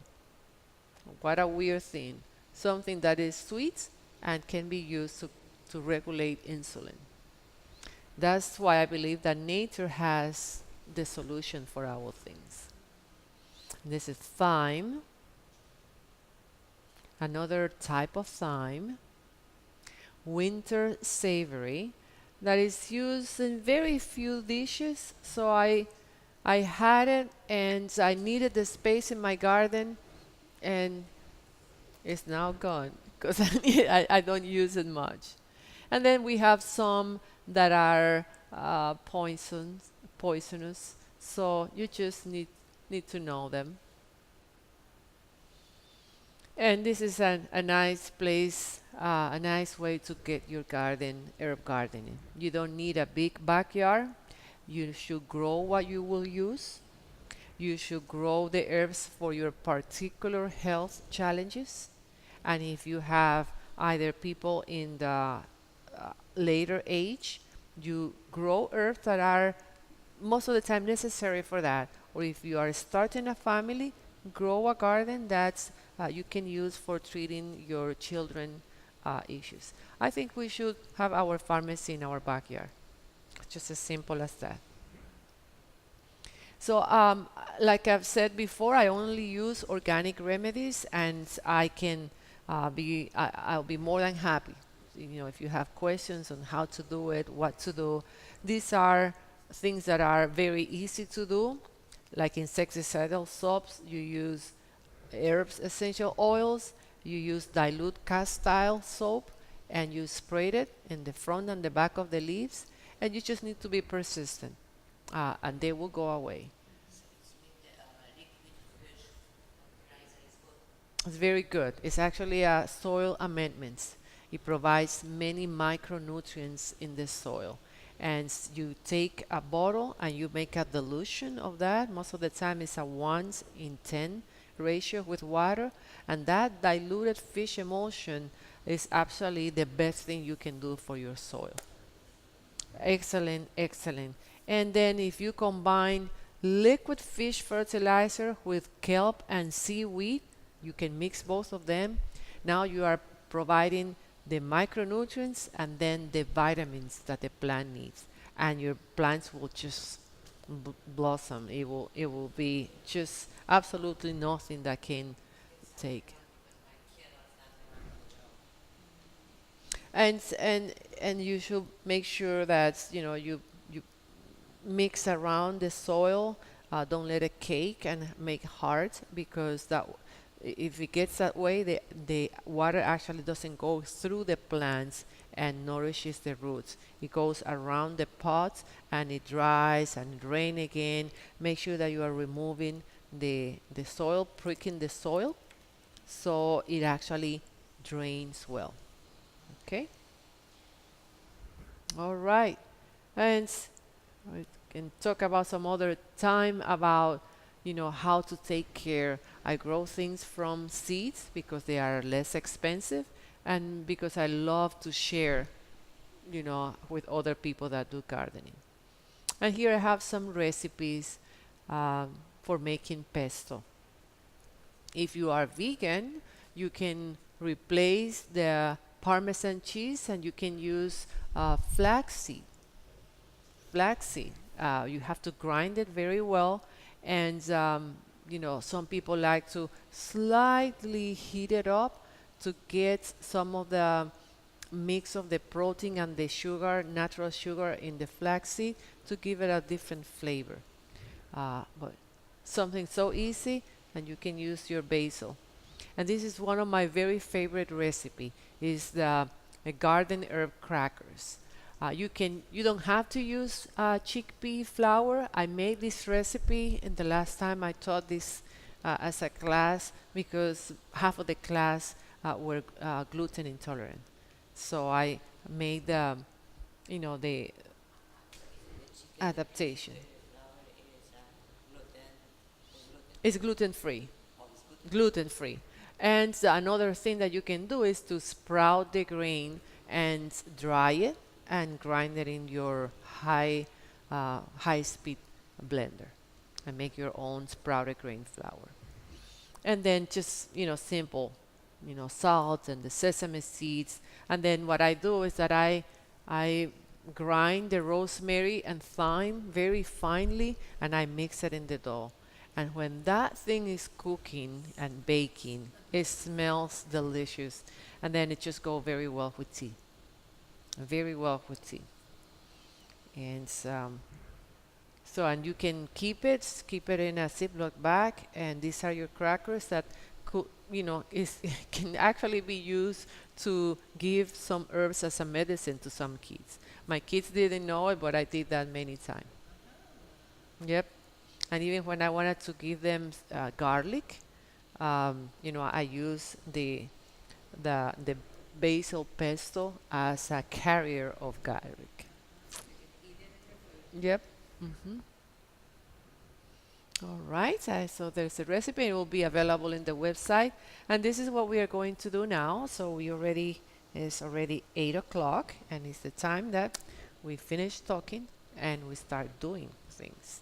What a weird thing. Something that is sweet and can be used to regulate insulin. That's why I believe that nature has the solution for our things. This is thyme, another type of thyme, winter savory, that is used in very few dishes. So I had it and I needed the space in my garden and it's now gone because I don't use it much. And then we have some that are poisonous. So you just need to know them. And this is a nice place, a nice way to get your garden, herb gardening. You don't need a big backyard. You should grow what you will use. You should grow the herbs for your particular health challenges. And if you have either people in the later age, you grow herbs that are most of the time necessary for that. Or if you are starting a family, grow a garden that you can use for treating your children issues. I think we should have our pharmacy in our backyard. Just as simple as that. So like I've said before, I only use organic remedies and I'll be more than happy. If you have questions on how to do it, what to do, these are things that are very easy to do. Like insecticidal soaps, you use herbs essential oils, you use dilute castile soap, and you spray it in the front and the back of the leaves, and you just need to be persistent, and they will go away. It's very good. It's actually a soil amendments. It provides many micronutrients in the soil. And you take a bottle and you make a dilution of that. Most of the time it's a 1:10 ratio with water. And that diluted fish emulsion is absolutely the best thing you can do for your soil. Excellent, excellent. And then if you combine liquid fish fertilizer with kelp and seaweed, you can mix both of them. Now you are providing the micronutrients and then the vitamins that the plant needs. And your plants will just blossom. It will be just absolutely nothing that can take. And you should make sure that you mix around the soil. Don't let it cake and make hard because that if it gets that way, the water actually doesn't go through the plants and nourishes the roots. It goes around the pots and it dries and rain again. Make sure that you are removing the soil, pricking the soil, so it actually drains well. Okay? All right. And we can talk about some other time about how to take care. I grow things from seeds because they are less expensive and because I love to share, with other people that do gardening. And here I have some recipes for making pesto. If you are vegan, you can replace the Parmesan cheese and you can use flaxseed. flaxseed. You have to grind it very well, and some people like to slightly heat it up to get some of the mix of the protein and the sugar, natural sugar in the flaxseed to give it a different flavor. But something so easy, and you can use your basil. And this is one of my very favorite recipe is the garden herb crackers. You don't have to use chickpea flour. I made this recipe in the last time I taught this as a class because half of the class were gluten intolerant. So I made the adaptation. It's gluten free. Gluten free. And another thing that you can do is to sprout the grain and dry it and grind it in your high speed blender and make your own sprouted grain flour. And then just simple, salt and the sesame seeds. And then what I do is that I grind the rosemary and thyme very finely and I mix it in the dough. And when that thing is cooking and baking, it smells delicious. And then it just goes very well with tea. Very well with tea. And and you can keep it in a Ziploc bag. And these are your crackers that could, is can actually be used to give some herbs as a medicine to some kids. My kids didn't know it, but I did that many times. Yep. And even when I wanted to give them garlic, I use the basil pesto as a carrier of garlic. Yep. hmm All right. So there's a recipe. It will be available in the website. And this is what we are going to do now. So it's already 8 o'clock, and it's the time that we finish talking and we start doing things.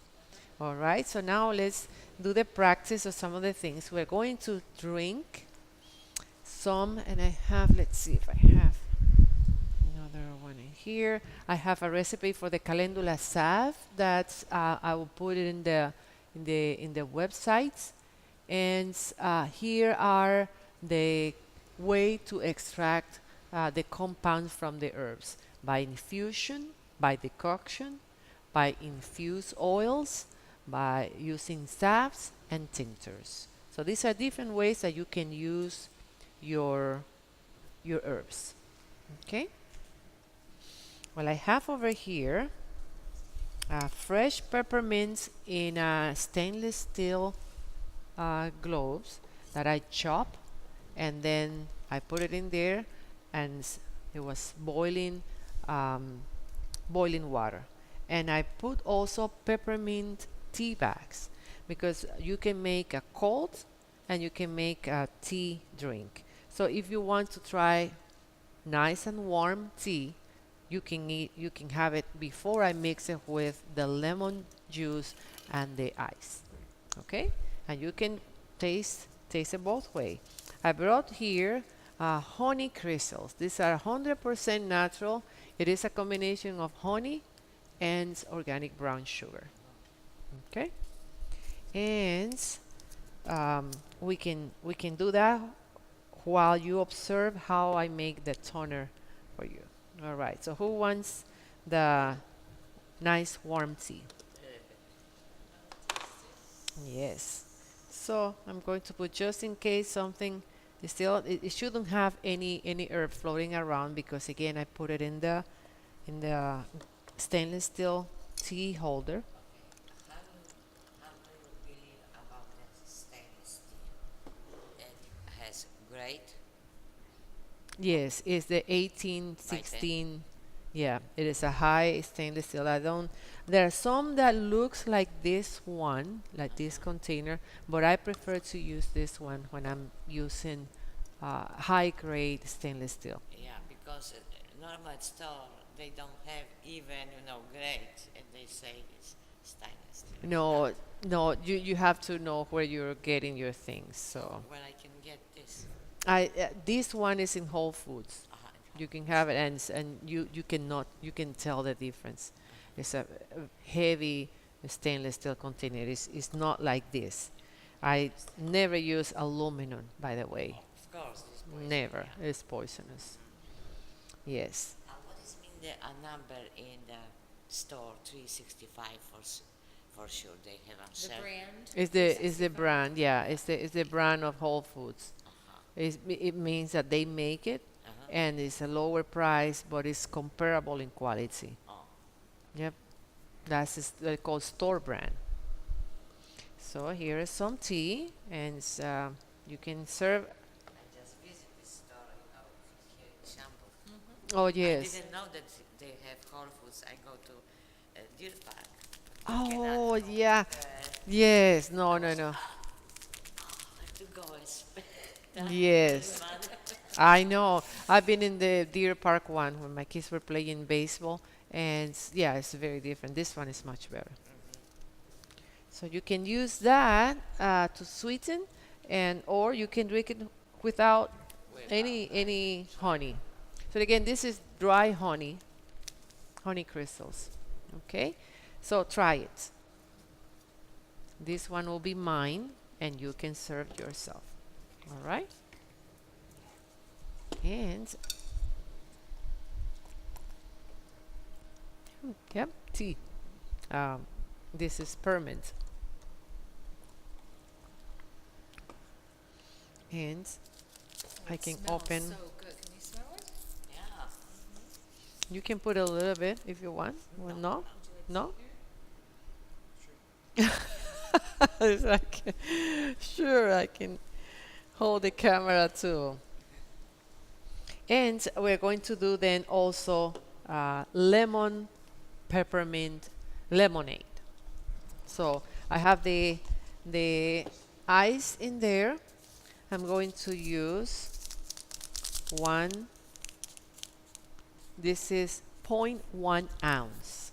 All right, so now let's do the practice of some of the things. We're going to drink some, and let's see if I have another one in here. I have a recipe for the calendula salve that I will put it in the website. And here are the way to extract the compounds from the herbs by infusion, by decoction, by infused oils, by using salves and tinctures. So these are different ways that you can use your herbs. Okay. Well, I have over here fresh peppermints in a stainless steel gloves that I chop, and then I put it in there, and it was boiling water. And I put also peppermint tea bags because you can make a cold and you can make a tea drink. So if you want to try nice and warm tea, you can have it before I mix it with the lemon juice and the ice. Okay? And you can taste it both way. I brought here honey crystals. These are 100% natural. It is a combination of honey and organic brown sugar. Okay, and we can do that while you observe how I make the toner for you. All right. So who wants the nice warm tea? Yes. So I'm going to put just in case something is still. It shouldn't have any herb floating around because again I put it in the stainless steel tea holder. How do you believe about that stainless steel? It has great Yes, it's the by 10. 1816. Yeah, it is a high stainless steel. There are some that looks like this one, like this container, but I prefer to use this one when I'm using high grade stainless steel. Yeah, because normal store they don't have even great, and they say it's stainless steel. No, no, you have to know where you're getting your things. So So where I can get this? this one is in Whole Foods. You can have it, and you can tell the difference. It's a heavy stainless steel container. It's not like this. I never use aluminum, by the way. Of course, it's poison. Never. Yeah. It's poisonous. Yes. What is mean the a number in the store 365 for sure they have on The shelf. brand. It's the brand. Yeah. It's the brand of Whole Foods. Uh-huh. It means that they make it, Uh-huh. and it's a lower price, but it's comparable in quality. Oh, Yep. They're called store brand. So here is some tea, and you can serve. I just visit this store, here in Schaumburg. Oh I yes. didn't know that they have Whole Foods. I go to Deer Park. Oh Cannot yeah. Yes. No. No. No. have to go and spend Yes. money. I know. I've been in the Deer Park one when my kids were playing baseball, and yeah, it's very different. This one is much better. So you can use that to sweeten, and or you can drink it without any honey. So again, this is dry honey crystals. Okay, so try it. This one will be mine, and you can serve yourself. All right. And yep, tea. This is permint. And I can Smells open. so good. Can you smell it? Yeah. You can put a little bit if you want. Well, no, no. It's like, sure, I can hold the camera too. And we're going to do then also lemon peppermint lemonade. So I have the ice in there. I'm going to use one. This is 0.1 ounce.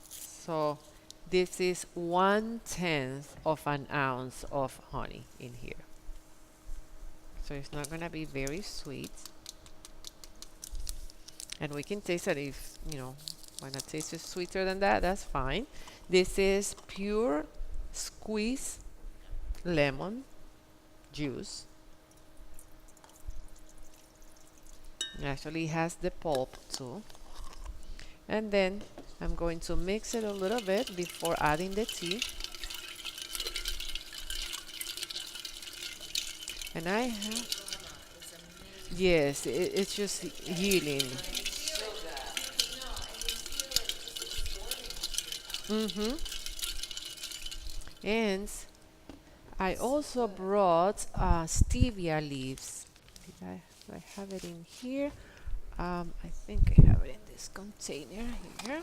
So this is 1/10 of an ounce of honey in here. So it's not going to be very sweet. And we can taste it if, want to taste it sweeter than that, that's fine. This is pure squeezed lemon juice. It actually has the pulp too. And then I'm going to mix it a little bit before adding the tea. And I have, yes, it's just healing. Mm-hmm. And I also brought stevia leaves. Do I have it in here? I think I have it in this container here.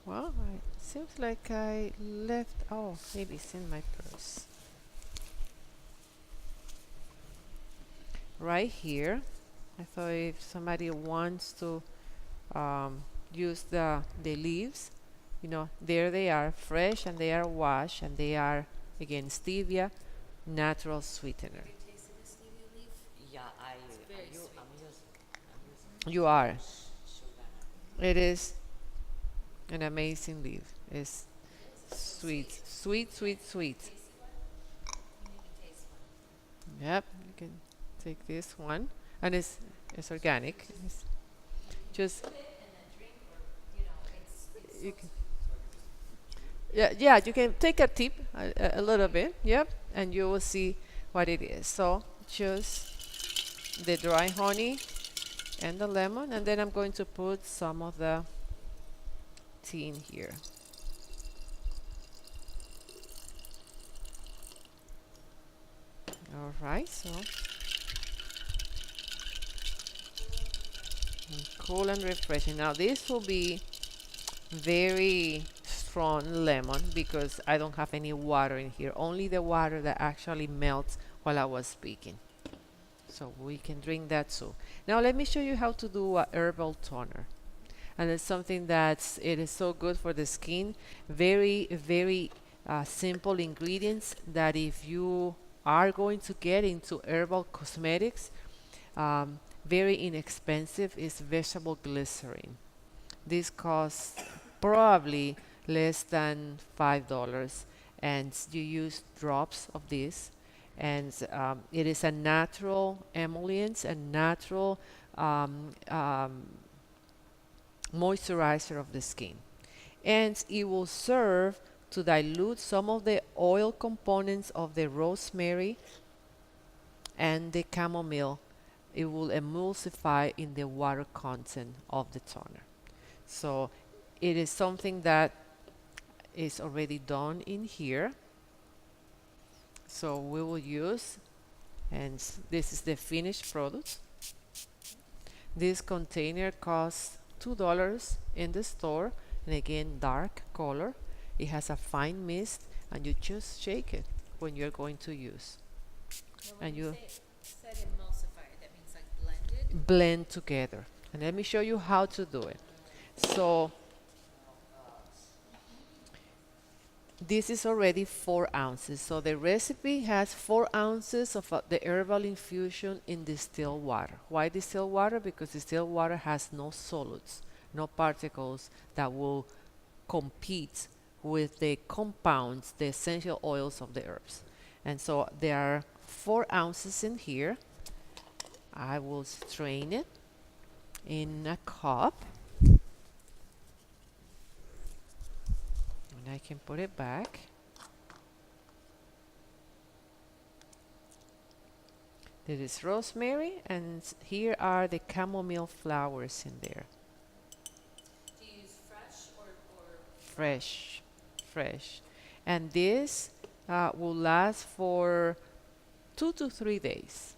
Well, it seems like I left. Oh, maybe it's in my purse. Right here. I thought if somebody wants to use the leaves, there they are, fresh, and they are washed, and they are again stevia, natural sweetener. Have you tasted the stevia leaf? Yeah, very I'm sweet. using You are. sugar. It is an amazing leaf. It's sweet, sweet, sweet, sweet. Tasty one? You need to taste one. Yep, you can take this one, and it's organic. It's just Put it and then drink, or it's you can, yeah, you can take a tip a little bit. Yep, and you will see what it is. So just the dry honey and the lemon, and then I'm going to put some of the tea in here. All right, so cool and refreshing. Now this will be very strong lemon because I don't have any water in here, only the water that actually melts while I was speaking. So we can drink that too. Now let me show you how to do a herbal toner. And it's something it is so good for the skin. Very, very simple ingredients that if you are going to get into herbal cosmetics, very inexpensive, is vegetable glycerin. This costs probably less than $5, and you use drops of this, and it is a natural emollient, a natural moisturizer of the skin, and it will serve to dilute some of the oil components of the rosemary and the chamomile. It will emulsify in the water content of the toner. So it is something that is already done in here. So we will use, and this is the finished product. This container costs $2 in the store, and again, dark color. It has a fine mist, and you just shake it when you're going to use. Now, when And you you said emulsifier, that means like blended? blend together. And let me show you how to do it. So this is already 4 ounces. So the recipe has 4 ounces of the herbal infusion in distilled water. Why distilled water? Because distilled water has no solutes, no particles that will compete with the compounds, the essential oils of the herbs. And so there are 4 ounces in here. I will strain it in a cup. And I can put it back. This is rosemary, and here are the chamomile flowers in there. Do you use fresh or Fresh, fresh. And this will last for 2 to 3 days.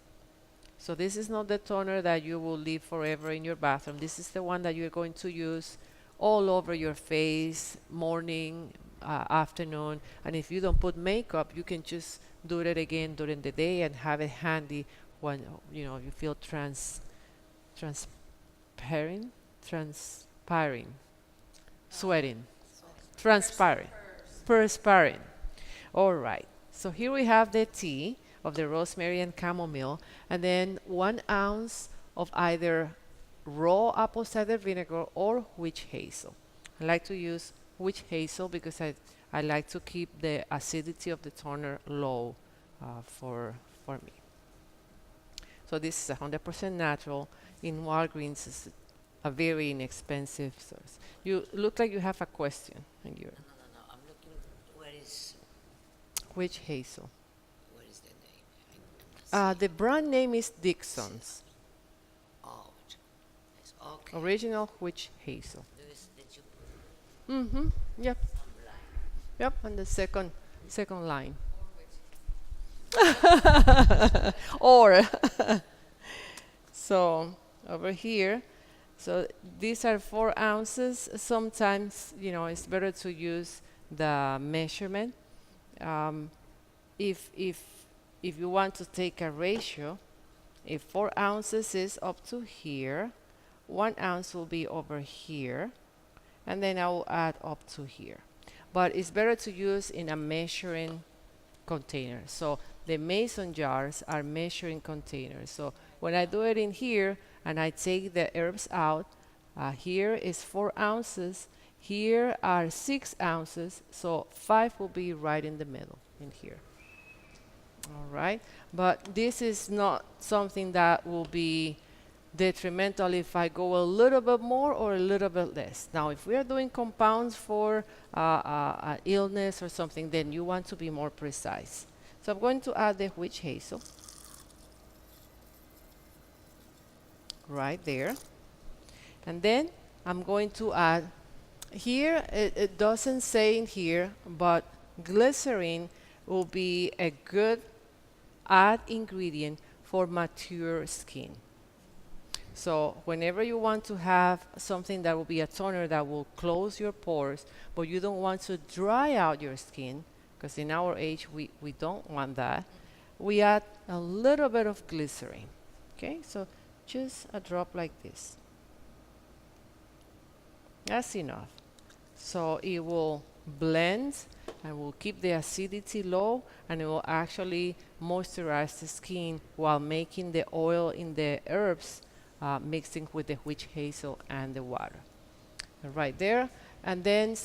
So this is not the toner that you will leave forever in your bathroom. This is the one that you're going to use all over your face, morning, afternoon. And if you don't put makeup, you can just do it again during the day and have it handy when you feel transpiring, sweating, transpiring, perspiring. All right. So here we have the tea of the rosemary and chamomile, and then 1 ounce of either raw apple cider vinegar or witch hazel. I like to use witch hazel because I like to keep the acidity of the toner low for me. So this is 100% natural. In Walgreens, it's a very inexpensive source. You look like you have a question. And you, No. I'm looking. witch hazel. What is the name? I'm not The brand name is Dixon's. Oh, yes. Okay. Original witch hazel. Did you put Mm-hmm. Yep. some lime? Yep. On the second line. which? Or so over here. So these are 4 ounces. Sometimes it's better to use the measurement. Um, if you want to take a ratio, if 4 ounces is up to here, 1 ounce will be over here, and then I will add up to here. But it's better to use in a measuring container. So the mason jars are measuring containers. So when I do it in here and I take the herbs out, here is 4 ounces, here are 6 ounces, so 5 will be right in the middle in here. All right, but this is not something that will be detrimental if I go a little bit more or a little bit less. Now, if we are doing compounds for illness or something, then you want to be more precise. So I'm going to add the witch hazel right there. And then I'm going to add, here it doesn't say in here, but glycerin will be a good add ingredient for mature skin. So whenever you want to have something that will be a toner that will close your pores, but you don't want to dry out your skin, because in our age we don't want that, we add a little bit of glycerin. Okay, so just a drop like this. That's enough. So it will blend and will keep the acidity low, and it will actually moisturize the skin while making the oil in the herbs, mixing with the witch hazel and the water. Right there. And then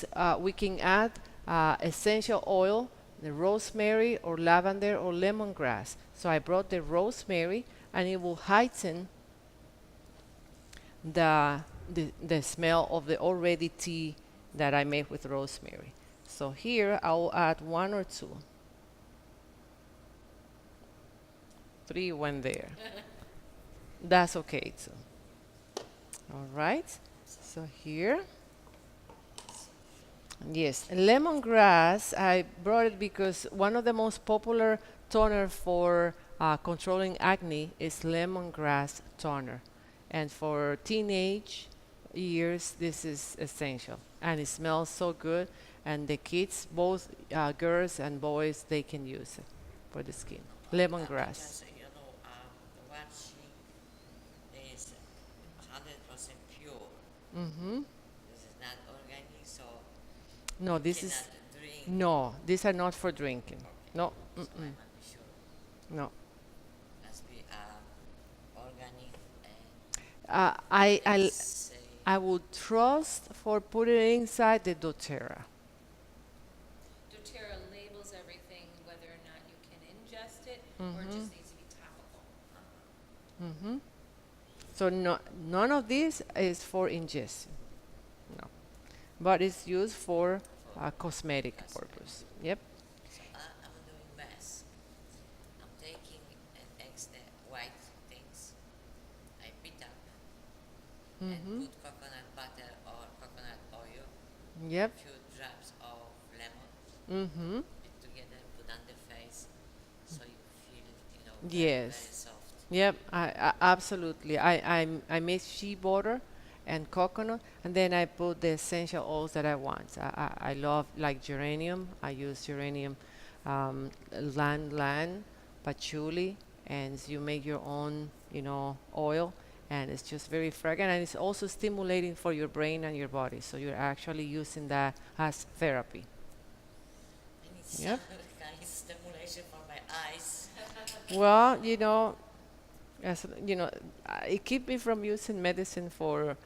we can add essential oil, the rosemary or lavender or lemongrass. So I brought the rosemary, and it will heighten the smell of the already tea that I made with rosemary. So here I will add one or two. Three went there. That's okay too. All right. So here. Yes, lemongrass, I brought it because one of the most popular toner for controlling acne is lemongrass toner. And for teenage years, this is essential. And it smells so good. And the kids, both girls and boys, they can use it for the skin. Lemongrass. Because, what she is 100% pure. Mm-hmm. This is not organic, so No, you this is, cannot drink. no, these are not for drinking. Okay. No, So I mm-mm, want to be sure. no. Must be organic and I say I would trust for putting inside the doTERRA. doTERRA labels everything, whether or not you can ingest it, or it just needs to be topical. Mm-hmm. So no, none of this is for ingestion. No, but it's used for cosmetic purpose. Yep. so I'm doing mask. I'm taking an extra white things. I beat up Mm-hmm. and put coconut butter or coconut oil, Yep. few drops of lemon, Mm-hmm. put together, put on the face, so you feel, very Yes. soft. Yep. I absolutely. I made shea butter and coconut, and then I put the essential oils that I want. I love like geranium. I use geranium, lan, patchouli, and you make your own, oil, and it's just very fragrant, and it's also stimulating for your brain and your body. So you're actually using that as therapy. I need Yep. some kind of stimulation for my eyes. Well, as it keep me from using medicine for,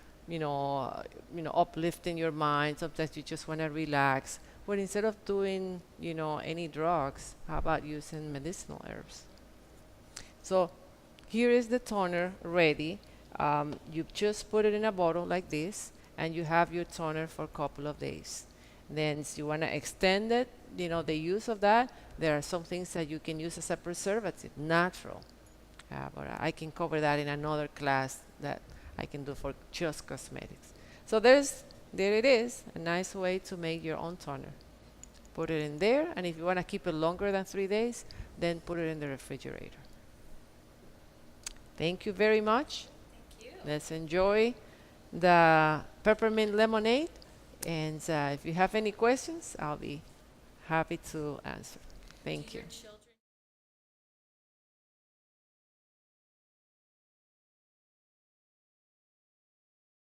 uplifting your mind. Sometimes you just want to relax. But instead of doing, any drugs, how about using medicinal herbs? So here is the toner ready. You just put it in a bottle like this, and you have your toner for a couple of days. Then, if you want to extend it, the use of that, there are some things that you can use as a preservative, natural. But I can cover that in another class that I can do for just cosmetics. So there it is, a nice way to make your own toner. Put it in there, and if you want to keep it longer than 3 days, then put it in the refrigerator. Thank you very much. Thank you. Let's enjoy the peppermint lemonade. And if you have any questions, I'll be happy to answer. Thank Do you. your children